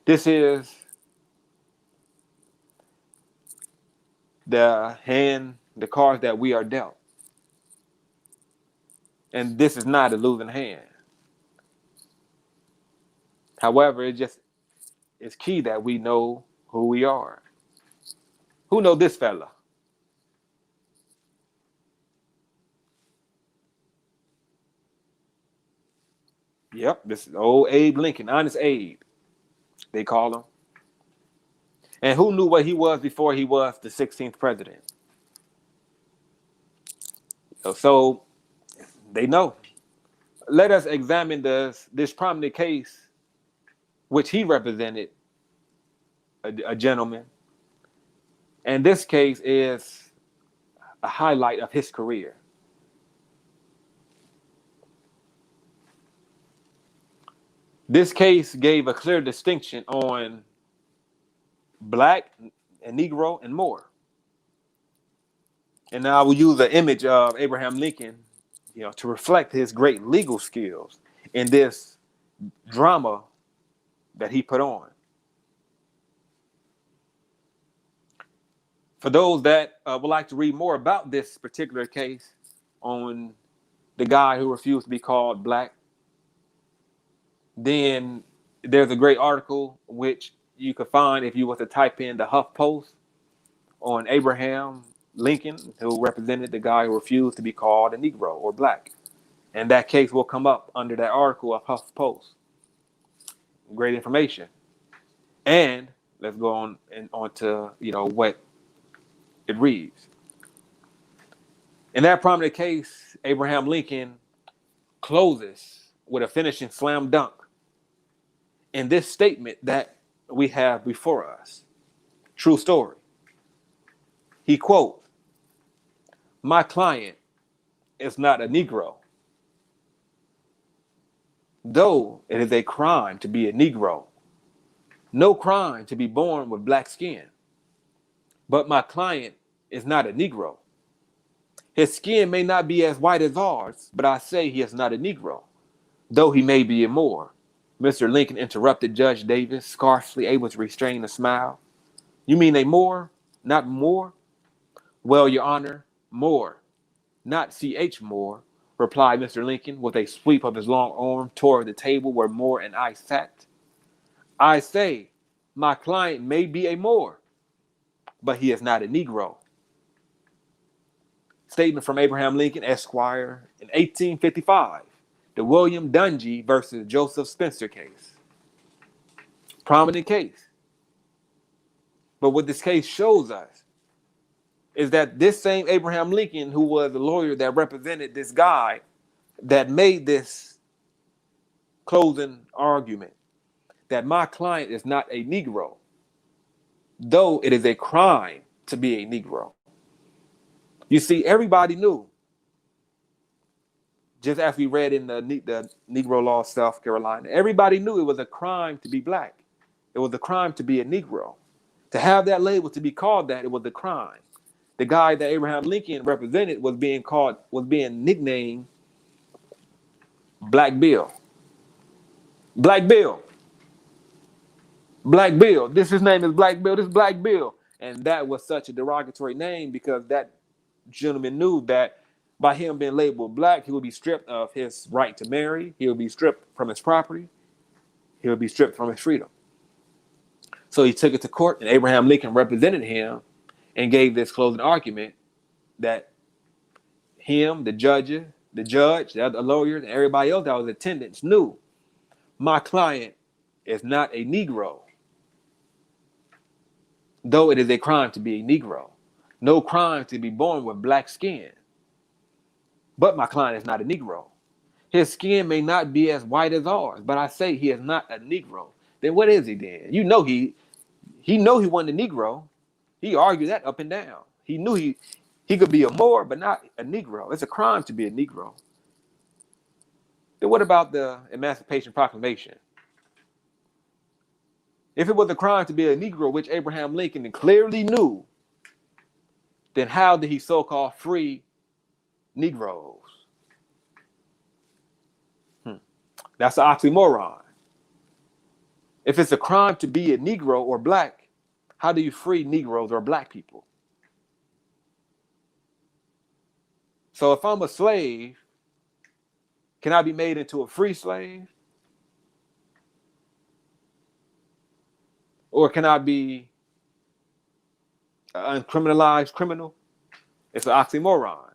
This is the cards that we are dealt. And this is not a losing hand. However, it's key that we know who we are. Who know this fella? Yep, this is old Abe Lincoln, Honest Abe, they call him. And who knew what he was before he was the 16th president? So they know. Let us examine this prominent case, which he represented, a gentleman. And this case is a highlight of his career. This case gave a clear distinction on black and Negro and more. And now I will use the image of Abraham Lincoln, to reflect his great legal skills in this drama that he put on. For those that would like to read more about this particular case on the guy who refused to be called black, then there's a great article which you could find if you were to type in the Huff Post on Abraham Lincoln, who represented the guy who refused to be called a Negro or black. And that case will come up under that article of Huff Post. Great information. And let's go on to what it reads. In that prominent case, Abraham Lincoln closes with a finishing slam dunk in this statement that we have before us. True story. He quotes, "My client is not a Negro, though it is a crime to be a Negro. No crime to be born with black skin. But my client is not a Negro. His skin may not be as white as ours, but I say he is not a Negro, though he may be a Moor." Mr. Lincoln interrupted Judge Davis, scarcely able to restrain a smile. "You mean a Moor, not Moore?" "Well, Your Honor, Moore, not C.H. Moore," replied Mr. Lincoln with a sweep of his long arm toward the table where Moore and I sat. "I say, my client may be a Moor, but he is not a Negro." Statement from Abraham Lincoln, Esquire, in 1855, the William Dungy versus Joseph Spencer case. Prominent case. But what this case shows us is that this same Abraham Lincoln, who was the lawyer that represented this guy that made this closing argument, that my client is not a Negro, though it is a crime to be a Negro. You see, everybody knew, just as we read in the Negro law of South Carolina, everybody knew it was a crime to be black. It was a crime to be a Negro. To have that label, to be called that, it was a crime. The guy that Abraham Lincoln represented was being nicknamed Black Bill. Black Bill. Black Bill. His name is Black Bill. This is Black Bill. And that was such a derogatory name because that gentleman knew that by him being labeled black, he would be stripped of his right to marry. He would be stripped from his property. He would be stripped from his freedom. So he took it to court, and Abraham Lincoln represented him and gave this closing argument that him, the judge, the other lawyers, and everybody else that was in attendance knew my client is not a Negro, though it is a crime to be a Negro. No crime to be born with black skin. But my client is not a Negro. His skin may not be as white as ours, but I say he is not a Negro. Then what is he then? You know he wasn't a Negro. He argued that up and down. He knew he could be a Moor, but not a Negro. It's a crime to be a Negro. Then what about the Emancipation Proclamation? If it was a crime to be a Negro, which Abraham Lincoln clearly knew, then how did he so-called free Negroes? That's an oxymoron. If it's a crime to be a Negro or black, how do you free Negroes or black people? So if I'm a slave, can I be made into a free slave? Or can I be an uncriminalized criminal? It's an oxymoron.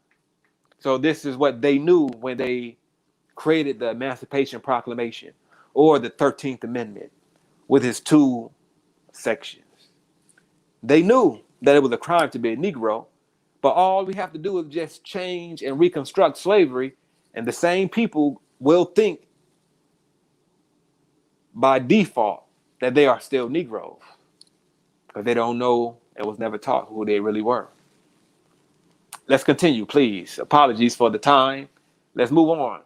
So this is what they knew when they created the Emancipation Proclamation or the 13th Amendment with its 2 sections. They knew that it was a crime to be a Negro, but all we have to do is just change and reconstruct slavery, and the same people will think by default that they are still Negroes because they don't know and was never taught who they really were. Let's continue, please. Apologies for the time. Let's move on.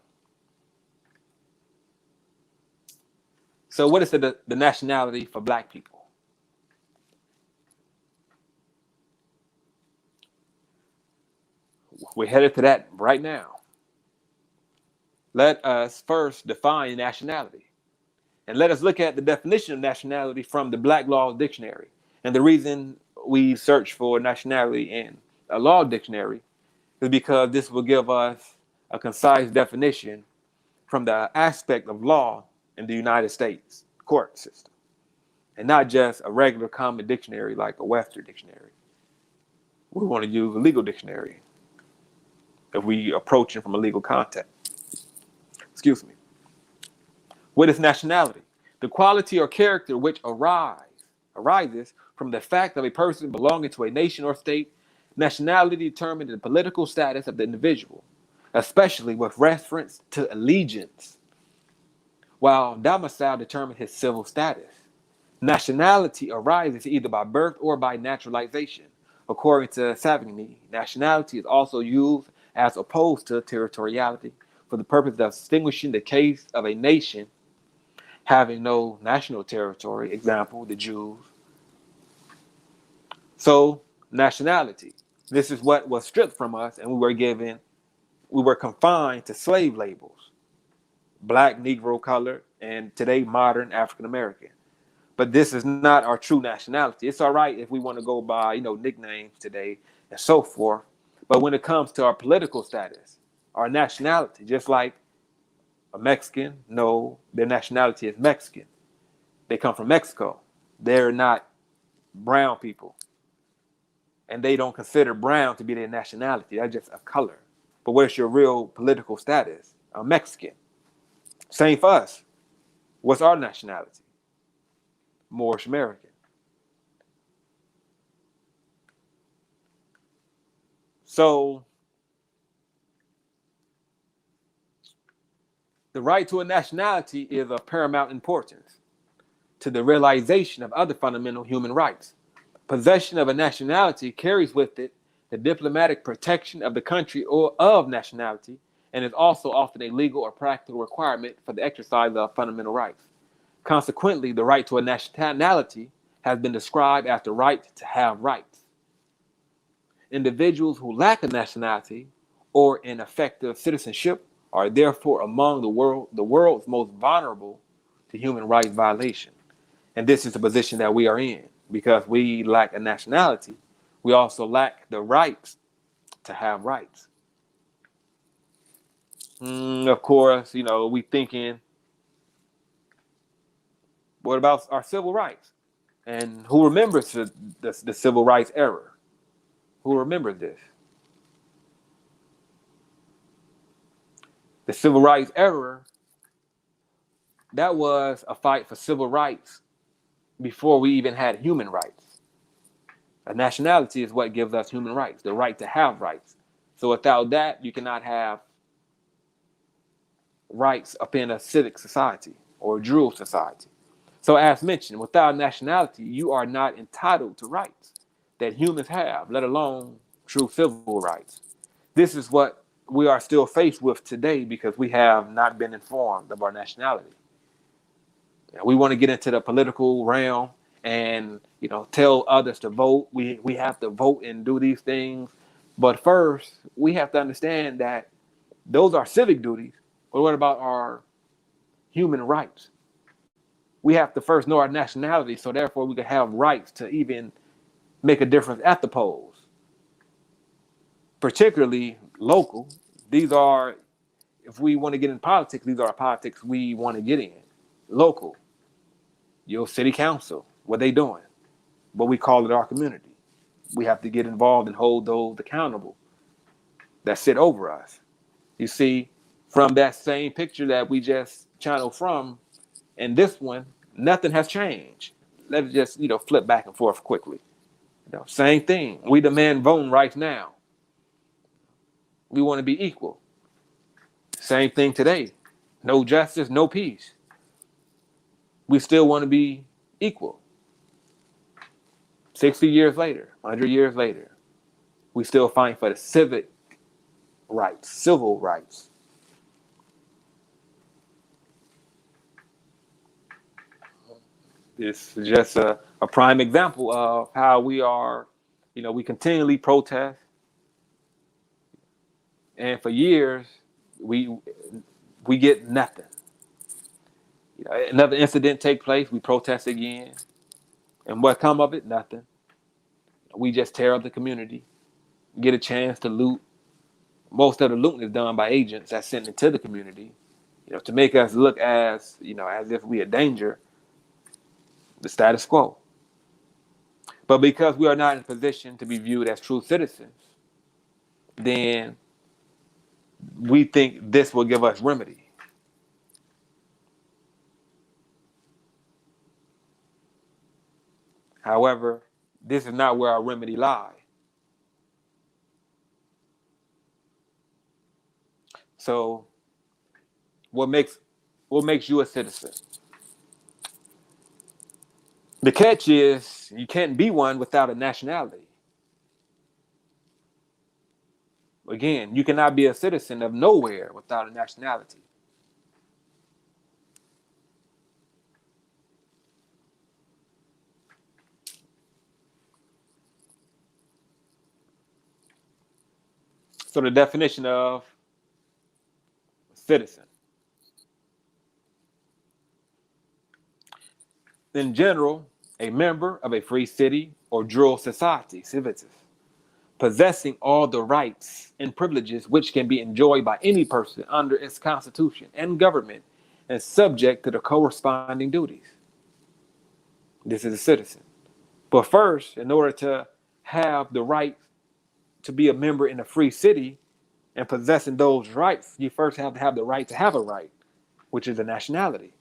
So what is the nationality for black people? We're headed to that right now. Let us first define nationality. And let us look at the definition of nationality from the Black Law Dictionary. And the reason we search for nationality in a law dictionary is because this will give us a concise definition from the aspect of law in the United States court system, and not just a regular common dictionary like a Webster dictionary. We want to use a legal dictionary if we approach it from a legal context. Excuse me. What is nationality? The quality or character which arises from the fact of a person belonging to a nation or state. Nationality determines the political status of the individual, especially with reference to allegiance, while domicile determines his civil status. Nationality arises either by birth or by naturalization. According to Savigny, nationality is also used as opposed to territoriality for the purpose of distinguishing the case of a nation having no national territory, example, the Jews. So, nationality. This is what was stripped from us, and we were confined to slave labels: black, Negro, colored, and today modern African American. But this is not our true nationality. It's all right if we want to go by, nicknames today and so forth. But when it comes to our political status, our nationality, just like a Mexican, no, their nationality is Mexican. They come from Mexico. They're not brown people. And they don't consider brown to be their nationality. That's just a color. But what's your real political status? I'm Mexican. Same for us. What's our nationality? Moorish American. So the right to a nationality is of paramount importance to the realization of other fundamental human rights. Possession of a nationality carries with it the diplomatic protection of the country or of nationality, and is also often a legal or practical requirement for the exercise of fundamental rights. Consequently, the right to a nationality has been described as the right to have rights. Individuals who lack a nationality or an effective citizenship are therefore among the world's most vulnerable to human rights violation. And this is the position that we are in. Because we lack a nationality, we also lack the rights to have rights. Of course, we thinking, what about our civil rights? And who remembers the civil rights era? Who remembers this? The civil rights era, that was a fight for civil rights before we even had human rights. A nationality is what gives us human rights, the right to have rights. So without that, you cannot have rights up in a civic society or a druid society. So as mentioned, without nationality, you are not entitled to rights that humans have, let alone true civil rights. This is what we are still faced with today because we have not been informed of our nationality. We want to get into the political realm and tell others to vote. We have to vote and do these things. But first, we have to understand that those are civic duties. But what about our human rights? We have to first know our nationality, so therefore we can have rights to even make a difference at the polls, particularly local. These are, if we want to get in politics, these are politics we want to get in. Local, your city council, what they doing, what we call it our community. We have to get involved and hold those accountable that sit over us. You see, from that same picture that we just channeled from, and this one, nothing has changed. Let's just, flip back and forth quickly. Same thing. We demand voting rights now. We want to be equal. Same thing today. No justice, no peace. We still want to be equal. 60 years later, 100 years later, we still fight for the civic rights, civil rights. This is just a prime example of how we are, we continually protest. And for years, we get nothing. Another incident take place, we protest again. And what come of it? Nothing. We just tear up the community, get a chance to loot. Most of the looting is done by agents that's sent into the community, to make us look as if we are danger, the status quo. But because we are not in a position to be viewed as true citizens, then we think this will give us remedy. However, this is not where our remedy lies. So, what makes you a citizen? The catch is you can't be one without a nationality. Again, you cannot be a citizen of nowhere without a nationality. So the definition of citizen. In general, a member of a free city or druid society, civitas, possessing all the rights and privileges which can be enjoyed by any person under its constitution and government and subject to the corresponding duties. This is a citizen. But first, in order to have the right to be a member in a free city and possessing those rights, you first have to have the right to have a right, which is a nationality.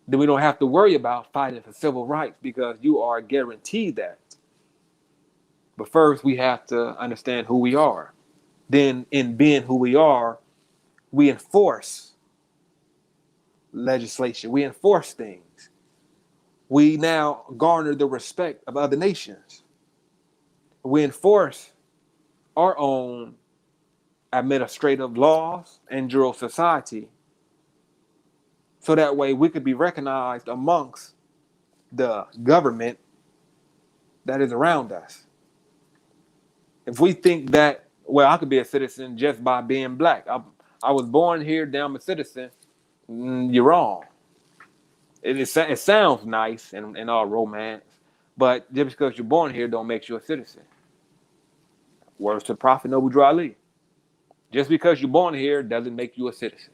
Then we don't have to worry about fighting for civil rights because you are guaranteed that. But first, we have to understand who we are. Then, in being who we are, we enforce legislation. We enforce things. We now garner the respect of other nations. We enforce our own administrative laws and jural society, so that way we could be recognized amongst the government that is around us. If we think that, well, I could be a citizen just by being black. I was born here, then I'm a citizen. You're wrong. It sounds nice and all romance, but just because you're born here don't make you a citizen. Words to the Prophet Noble Ali. Just because you're born here doesn't make you a citizen.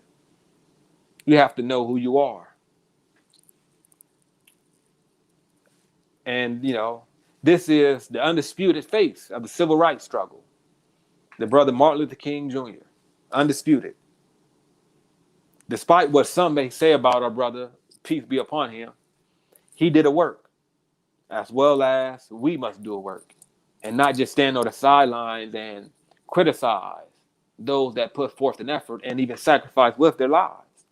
You have to know who you are. And, this is the undisputed face of the civil rights struggle. The brother Martin Luther King Jr., undisputed. Despite what some may say about our brother, peace be upon him, he did a work, as well as we must do a work, and not just stand on the sidelines and criticize those that put forth an effort and even sacrifice with their lives.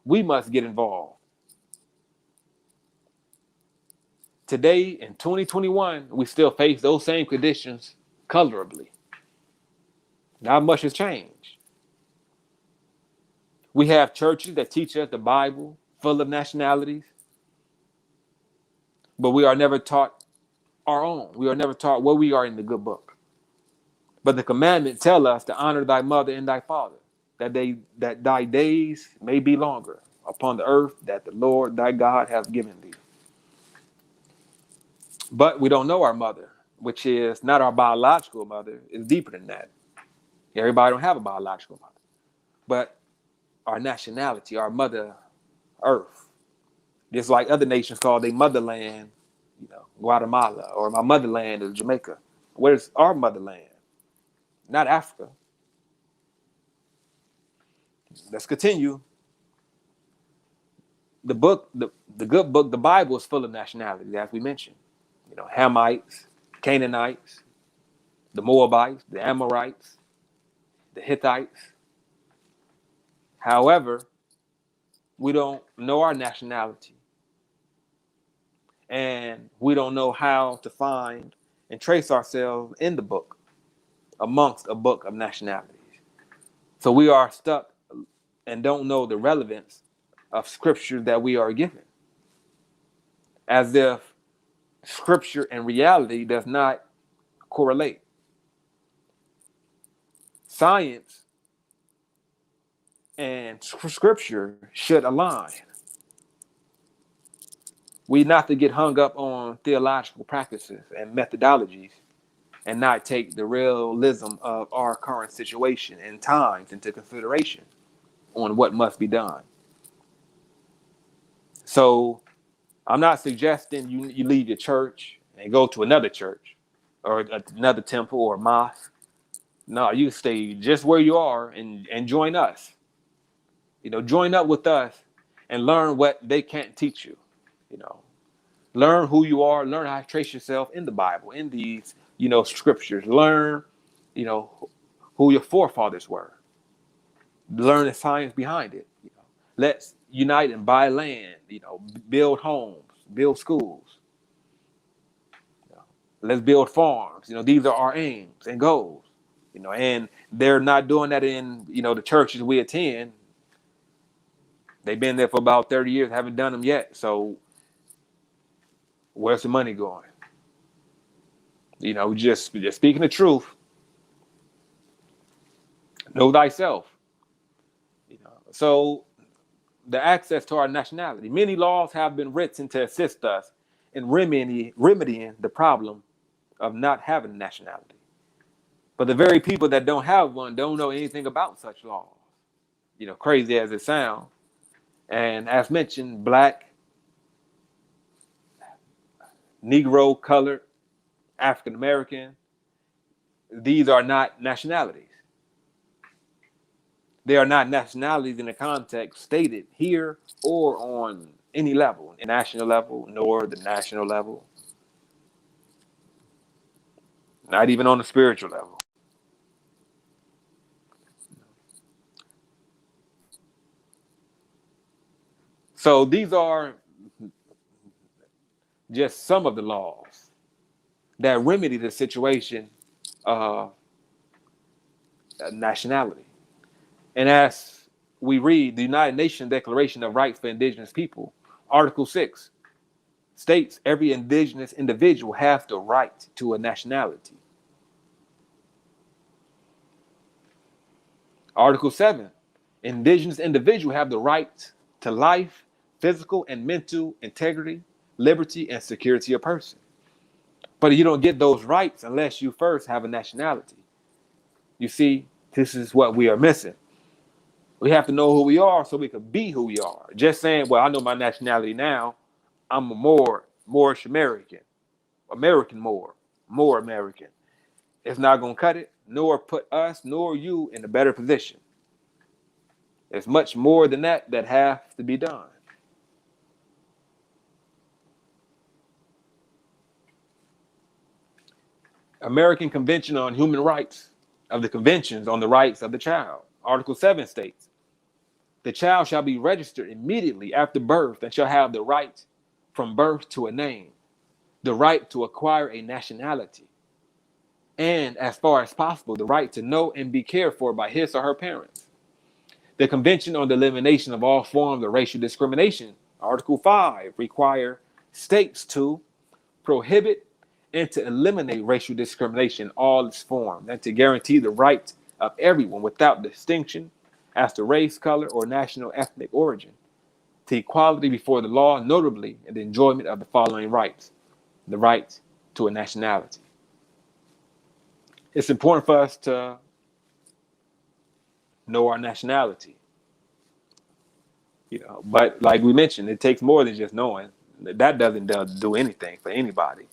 We must get involved. Today, in 2021, we still face those same conditions colorably. Not much has changed. We have churches that teach us the Bible, full of nationalities, but we are never taught our own. We are never taught what we are in the good book. But the commandments tell us to honor thy mother and thy father, that thy days may be longer upon the earth that the Lord thy God hath given thee. But we don't know our mother, which is not our biological mother. It's deeper than that. Everybody don't have a biological mother. But our nationality, our mother earth. Just like other nations call their motherland, Guatemala, or my motherland is Jamaica. Where's our motherland? Not Africa. Let's continue. The book, the good book, the Bible is full of nationalities, as we mentioned. Hamites, Canaanites, the Moabites, the Amorites, the Hittites. However, we don't know our nationality. And we don't know how to find and trace ourselves in the book, amongst a book of nationalities. So we are stuck and don't know the relevance of scripture that we are given. As if scripture and reality does not correlate. Science and scripture should align. We not to get hung up on theological practices and methodologies and not take the realism of our current situation and times into consideration on what must be done. So I'm not suggesting you leave your church and go to another church or another temple or mosque. No, you stay just where you are and join us. Join up with us and learn what they can't teach you. Learn who you are, learn how to trace yourself in the Bible, in these, scriptures. Learn, who your forefathers were. Learn the science behind it. Let's unite and buy land, build homes, build schools. Let's build farms. These are our aims and goals. And they're not doing that in, the churches we attend. They've been there for about 30 years, haven't done them yet. So where's the money going? Just speaking the truth. Know thyself. So the access to our nationality. Many laws have been written to assist us in remedying the problem of not having a nationality. But the very people that don't have one don't know anything about such laws. Crazy as it sounds. And as mentioned, Black, Negro, colored, African American, these are not nationalities. They are not nationalities in the context stated here or on any level, international level, nor the national level. not even on the spiritual level. So these are just some of the laws that remedy the situation of nationality. And as we read the United Nations Declaration of Rights for Indigenous People, Article 6 states every indigenous individual has the right to a nationality. Article 7, indigenous individuals have the right to life, physical and mental integrity, liberty, and security of person. But you don't get those rights unless you first have a nationality. You see, this is what we are missing. We have to know who we are so we can be who we are. Just saying, well, I know my nationality now. I'm a Moorish American, American more American. It's not going to cut it, nor put us, nor you in a better position. There's much more than that that has to be done. American Convention on Human Rights of the Conventions on the Rights of the Child. Article 7 states, the child shall be registered immediately after birth and shall have the right from birth to a name, the right to acquire a nationality, and, as far as possible, the right to know and be cared for by his or her parents. The Convention on the Elimination of All Forms of Racial Discrimination, Article 5, require states to prohibit and to eliminate racial discrimination in all its forms, and to guarantee the right of everyone without distinction as to race, color, or national ethnic origin, to equality before the law, notably in the enjoyment of the following rights. The right to a nationality. It's important for us to know our nationality. But like we mentioned, it takes more than just knowing. That doesn't do anything for anybody.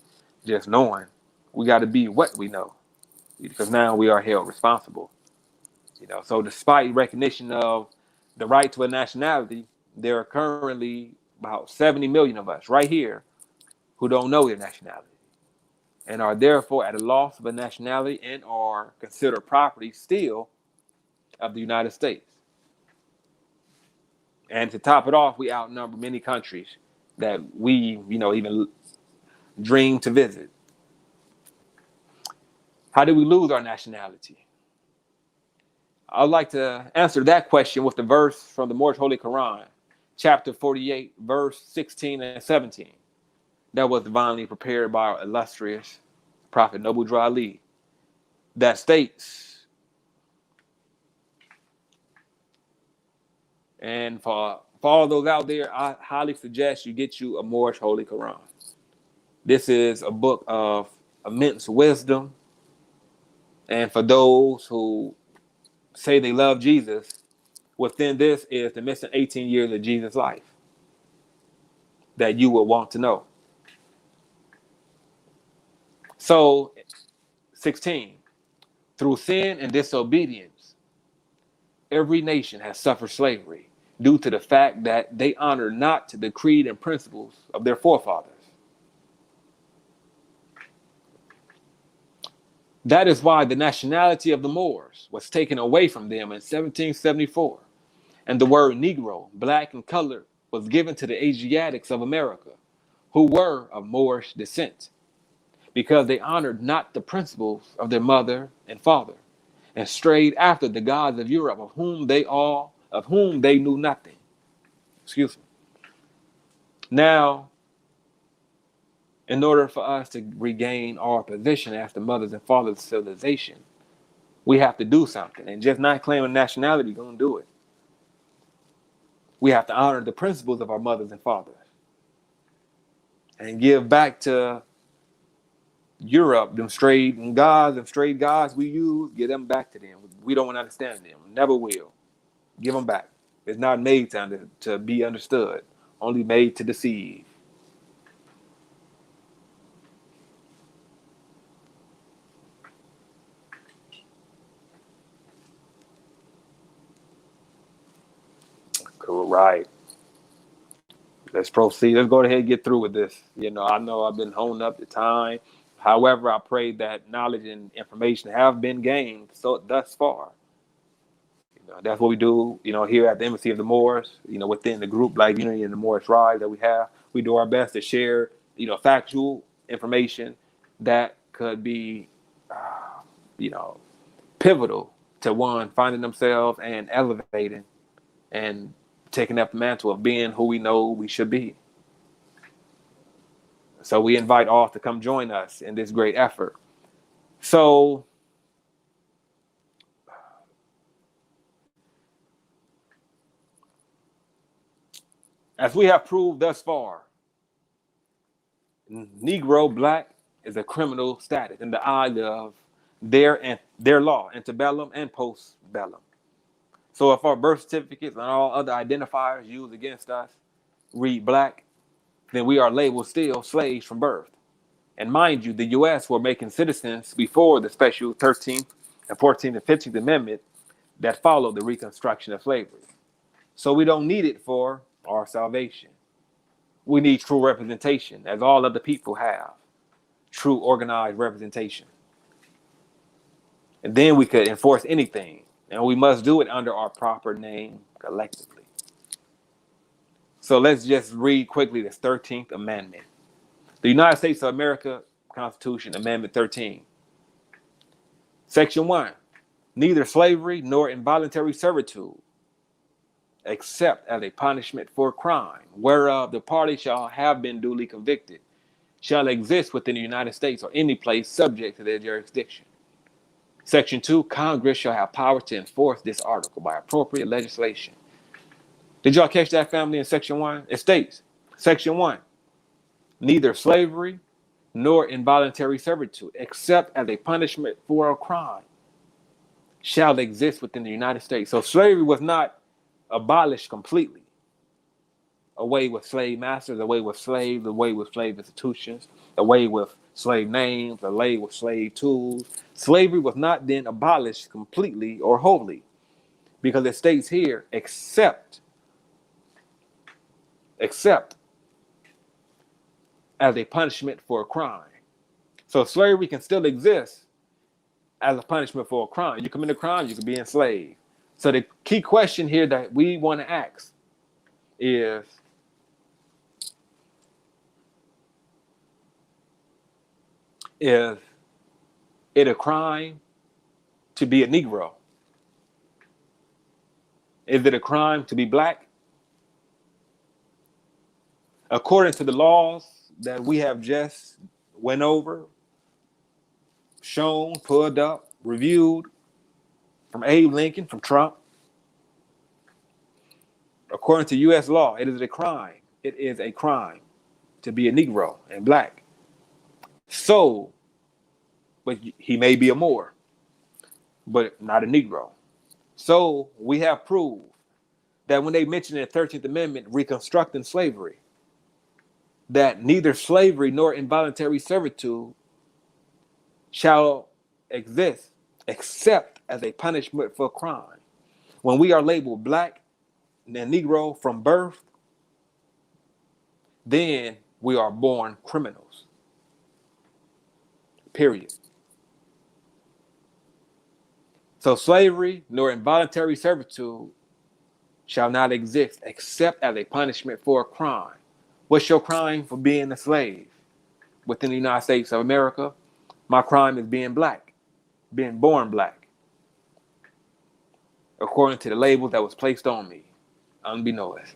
Just knowing, we got to be what we know, because now we are held responsible. So despite recognition of the right to a nationality, there are currently about 70 million of us right here who don't know their nationality and are therefore at a loss of a nationality and are considered property still of the United States. And to top it off, we outnumber many countries that we, even dream to visit. How did we lose our nationality? I'd like to answer that question with the verse from the Most Holy Quran, chapter 48, verse 16 and 17. That was divinely prepared by our illustrious Prophet Noble Drew Ali. That states, and for all those out there, I highly suggest you get you a Moorish Holy Quran. This is a book of immense wisdom. And for those who say they love Jesus, within this is the missing 18 years of Jesus' life that you will want to know. So, 16, through sin and disobedience, every nation has suffered slavery due to the fact that they honor not the creed and principles of their forefathers. That is why the nationality of the Moors was taken away from them in 1774, and the word Negro, black and colored, was given to the Asiatics of America, who were of Moorish descent, because they honored not the principles of their mother and father, and strayed after the gods of Europe, of whom they knew nothing. Excuse me. Now, in order for us to regain our position as the mothers and fathers of civilization, we have to do something. And just not claiming nationality is going to do it. We have to honor the principles of our mothers and fathers and give back to Europe them straight gods we use, give them back to them. We don't understand them. Never will. Give them back. It's not made to be understood, only made to deceive. Cool, right. Let's proceed. Let's go ahead and get through with this. I know I've been holding up the time. However, I pray that knowledge and information have been gained so thus far. That's what we do, here at the Embassy of the Moors, within the group Black Unity and the Moorish Rise that we have. We do our best to share, factual information that could be, you know, pivotal to one finding themselves and elevating and taking up the mantle of being who we know we should be. So we invite all to come join us in this great effort. So as we have proved thus far, Negro, Black, is a criminal status in the eye of their law, antebellum and postbellum. So if our birth certificates and all other identifiers used against us read Black, then we are labeled still slaves from birth. And mind you, the U.S. were making citizens before the special 13th and 14th and 15th Amendment that followed the reconstruction of slavery. So we don't need it for our salvation. We need true representation, as all other people have. True organized representation. And then we could enforce anything. And we must do it under our proper name collectively. So let's just read quickly this 13th Amendment. The United States of America Constitution, Amendment 13. Section 1. Neither slavery nor involuntary servitude, except as a punishment for crime, whereof the party shall have been duly convicted, shall exist within the United States or any place subject to their jurisdiction. Section 2. Congress shall have power to enforce this article by appropriate legislation. Did y'all catch that, family, in Section 1? It states, Section 1. Neither slavery nor involuntary servitude, except as a punishment for a crime, shall exist within the United States. So slavery was not abolished completely. Away with slave masters, away with slaves, away with slave institutions, away with slave names, away with slave tools. Slavery was not then abolished completely or wholly, because it states here, except as a punishment for a crime. So slavery can still exist as a punishment for a crime. You commit a crime, you can be enslaved. So the key question here that we want to ask is it a crime to be a Negro? Is it a crime to be Black? According to the laws that we have just went over, shown, pulled up, reviewed, from Abe Lincoln, from Trump, according to U.S. law, it is a crime. It is a crime to be a Negro and Black. So, but he may be a Moor, but not a Negro. So we have proved that when they mention in the 13th Amendment reconstructing slavery, that neither slavery nor involuntary servitude shall exist except as a punishment for crime. When we are labeled Black and Negro from birth, then we are born criminals. Period. So slavery nor involuntary servitude shall not exist except as a punishment for a crime. What's your crime for being a slave within the United States of America? My crime is being Black, being born Black, according to the label that was placed on me, unbeknownst.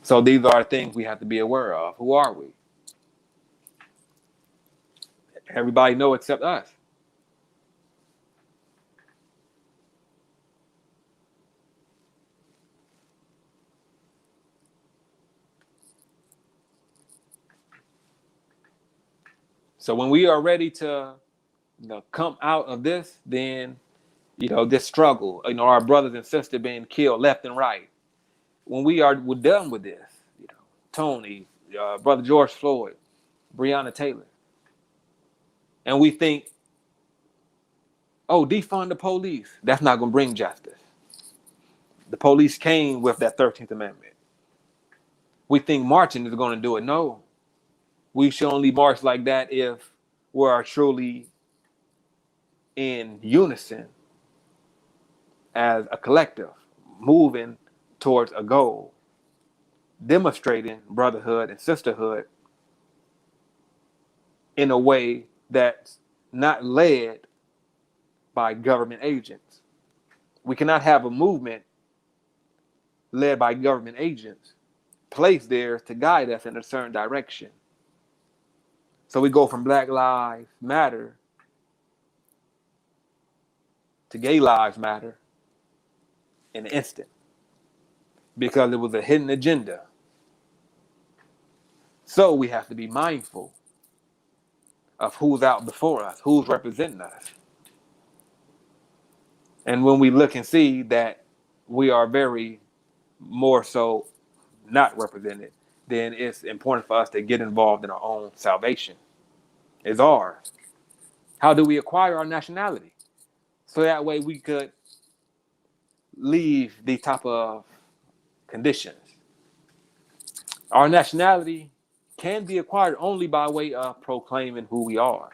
So these are things we have to be aware of. Who are we? Everybody know except us. So when we are ready to, come out of this, then, this struggle, our brothers and sisters being killed left and right. When we're done with this, Tony, brother George Floyd, Breonna Taylor, and we think, oh, defund the police. That's not going to bring justice. The police came with that 13th Amendment. We think marching is going to do it. No. We should only march like that if we are truly in unison as a collective, moving towards a goal, demonstrating brotherhood and sisterhood in a way that's not led by government agents. We cannot have a movement led by government agents placed there to guide us in a certain direction. So we go from Black Lives Matter to Gay Lives Matter in an instant because it was a hidden agenda. So we have to be mindful of who's out before us, who's representing us. And when we look and see that we are very more so not represented, then it's important for us to get involved in our own salvation. It's ours. How do we acquire our nationality? So that way we could leave these type of conditions. Our nationality can be acquired only by way of proclaiming who we are.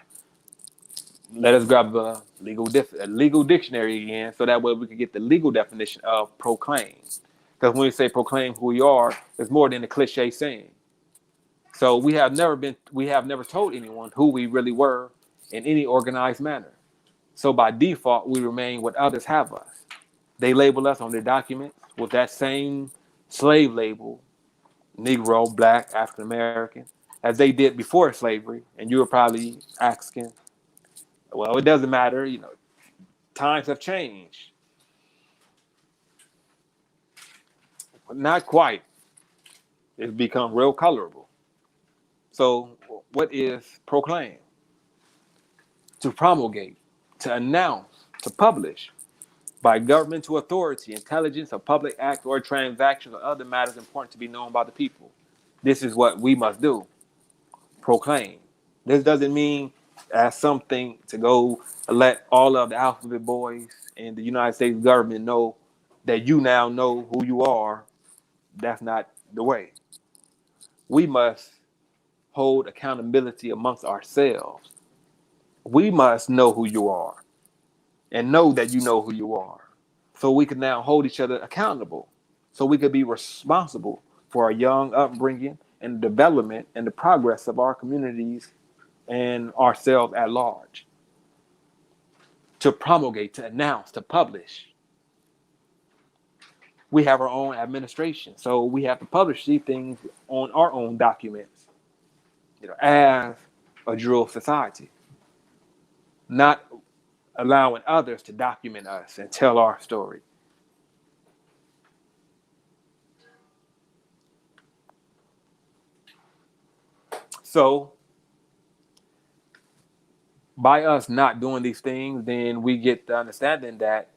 Let us grab a legal dictionary again, so that way we can get the legal definition of proclaim. Because when we say proclaim who we are, it's more than a cliche saying. So we have never told anyone who we really were in any organized manner. So by default, we remain what others have us. They label us on their documents with that same slave label, Negro, Black, African American, as they did before slavery. And you were probably asking, well, it doesn't matter, times have changed. But not quite. It's become real colorable. So what is proclaim? To promulgate, to announce, to publish by governmental authority, intelligence, a public act or transaction or other matters important to be known by the people. This is what we must do. Proclaim. This doesn't mean as something to go let all of the alphabet boys and the United States government know that you now know who you are. That's not the way. We must hold accountability amongst ourselves. We must know who you are and know that you know who you are. So we can now hold each other accountable. So we could be responsible for our young upbringing and the development and the progress of our communities and ourselves at large. To promulgate, to announce, to publish. We have our own administration. So we have to publish these things on our own documents, as a dual society. Not allowing others to document us and tell our story. So by us not doing these things, then we get the understanding that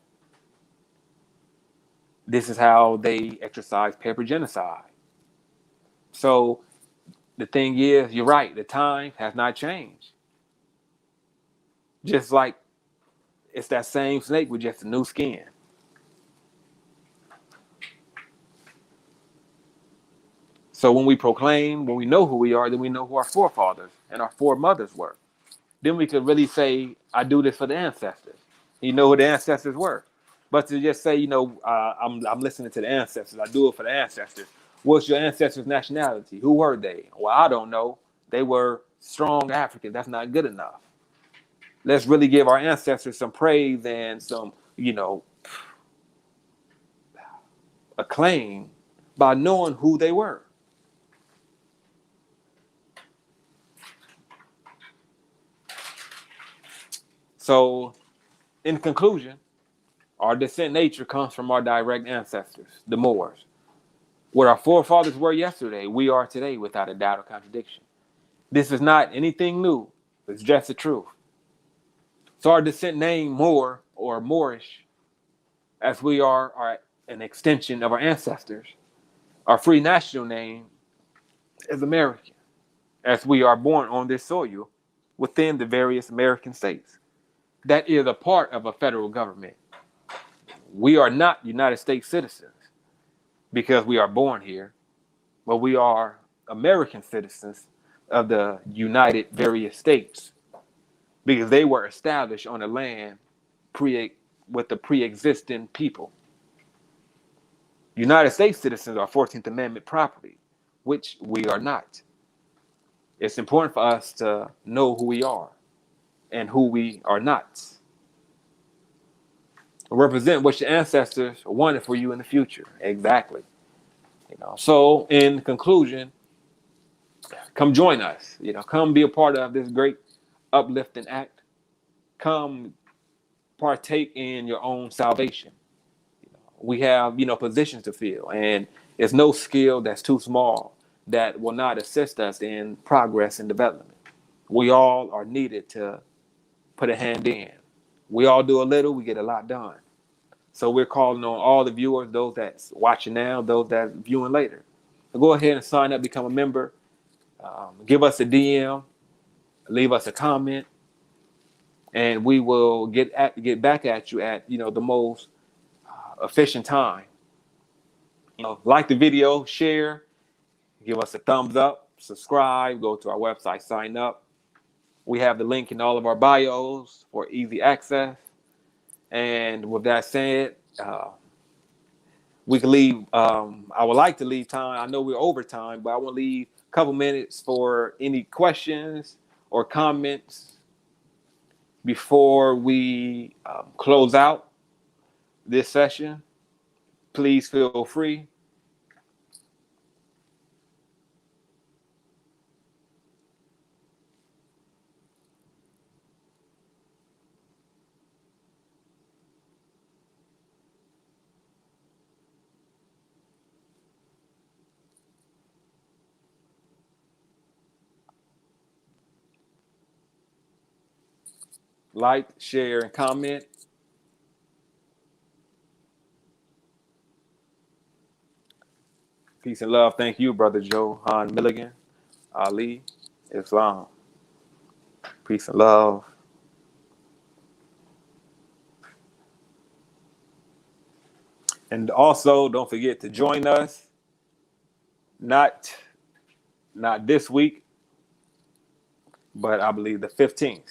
this is how they exercise paper genocide. So the thing is, you're right, the time has not changed. Just like it's that same snake with just a new skin. So when we proclaim, when we know who we are, then we know who our forefathers and our foremothers were. Then we could really say, I do this for the ancestors. You know who the ancestors were. But to just say, I'm listening to the ancestors. I do it for the ancestors. What's your ancestors' nationality? Who were they? Well, I don't know. They were strong Africans. That's not good enough. Let's really give our ancestors some praise and some, acclaim by knowing who they were. So, in conclusion, our descent nature comes from our direct ancestors, the Moors. What our forefathers were yesterday, we are today without a doubt or contradiction. This is not anything new. It's just the truth. So our descent name Moor or Moorish, as we are an extension of our ancestors. Our free national name is American, as we are born on this soil within the various American states. That is a part of a federal government. We are not United States citizens because we are born here, but we are American citizens of the United various states. because they were established on the land with the pre-existing people. United States citizens are 14th Amendment property, which we are not. It's important for us to know who we are and who we are not. Represent what your ancestors wanted for you in the future. Exactly. So in conclusion, come join us. Come be a part of this great uplifting act. Come partake in your own salvation. We have, positions to fill, and it's no skill that's too small that will not assist us in progress and development. We all are needed to put a hand in. We all do a little, we get a lot done. So we're calling on all the viewers, those that's watching now, those that's viewing later. So go ahead and sign up, become a member, give us a DM, leave us a comment, and we will get back at you at the most efficient time. Like the video, share, give us a thumbs up, subscribe, go to our website, sign up. We have the link in all of our bios for easy access. And with that said, we can leave. I would like to leave time. I know we're over time, but I want to leave a couple minutes for any questions or comments before we close out this session. Please feel free. Like, share, and comment. Peace and love. Thank you, Brother Johan Milligan, Ali, Islam. Peace and love. And also, don't forget to join us. Not this week, but I believe the 15th.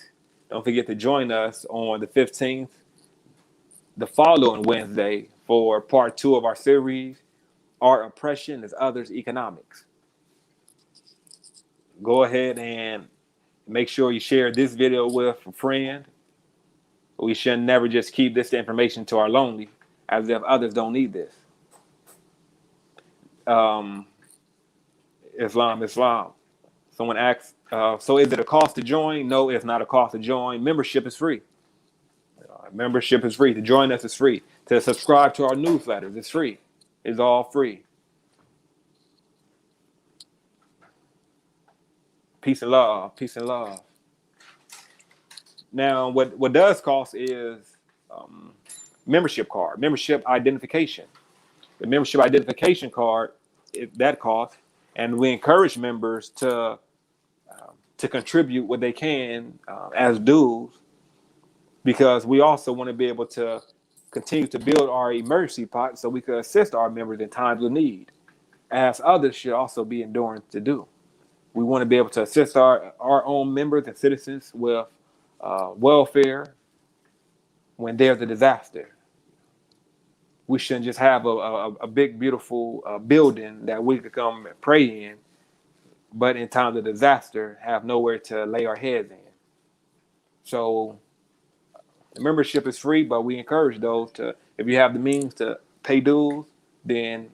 Don't forget to join us on the 15th, the following Wednesday, for part 2 of our series, Our Oppression is Others' Economics. Go ahead and make sure you share this video with a friend. We should never just keep this information to our lonely, as if others don't need this. Islam. Someone asks, so is it a cost to join? No, it's not a cost to join. Membership is free. Membership is free. To join us is free. To subscribe to our newsletters is free. It's all free. Peace and love. Peace and love. Now, what does cost is membership card, membership identification. The membership identification card, that costs, and we encourage members to contribute what they can as dues, because we also want to be able to continue to build our emergency pot so we can assist our members in times of need, as others should also be enduring to do. We want to be able to assist our own members and citizens with welfare when there's a disaster. We shouldn't just have a big, beautiful building that we could come and pray in, but in times of disaster, have nowhere to lay our heads in. So the membership is free, but we encourage those to, if you have the means to pay dues, then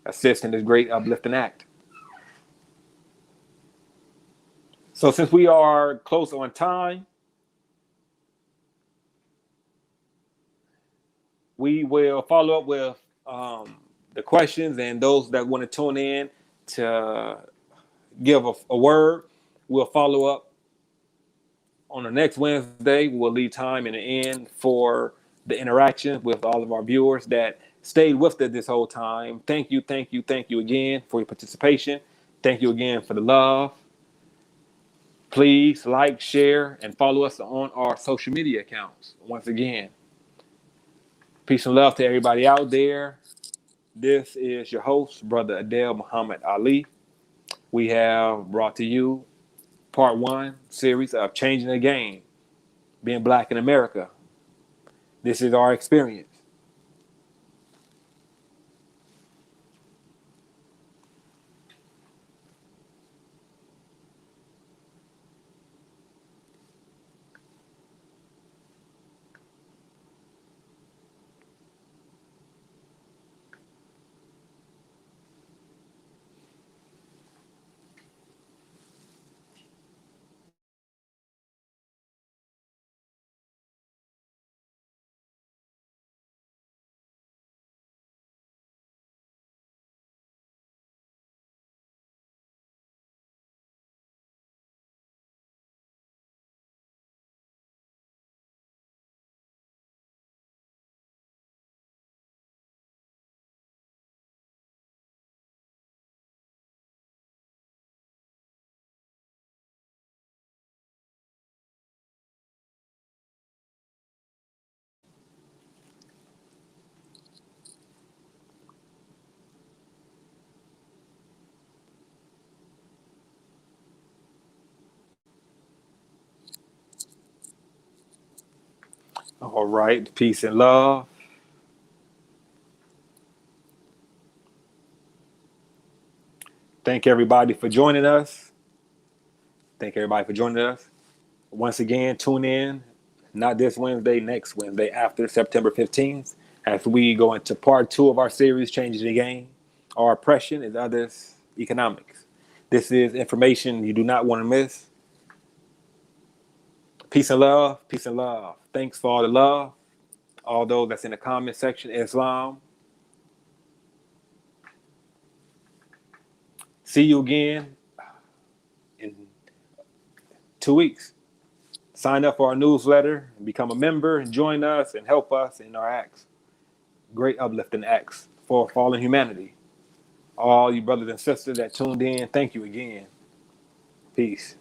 assist in this great uplifting act. So since we are close on time, we will follow up with the questions, and those that want to tune in to give a word, we'll follow up on the next Wednesday. We'll leave time in the end for the interaction with all of our viewers that stayed with us this whole time. Thank you again for your participation. Thank you again for the love. Please like, share, and follow us on our social media accounts. Once again, peace and love to everybody out there. This is your host, Brother Adel Muhammad Ali. We have brought to you part one series of Changing the Game, being black in America. This is our experience. All right, peace and love. Thank everybody for joining us. Thank everybody for joining us. Once again, tune in, not this Wednesday, next Wednesday after September 15th, as we go into part two of our series, Changing the Game, Our Oppression and Others Economics. This is information you do not want to miss. Peace and love. Peace and love. Thanks for all the love. All those that's in the comment section, Islam. See you again in 2 weeks. Sign up for our newsletter and become a member and join us and help us in our acts. Great uplifting acts for fallen humanity. All you brothers and sisters that tuned in, thank you again. Peace.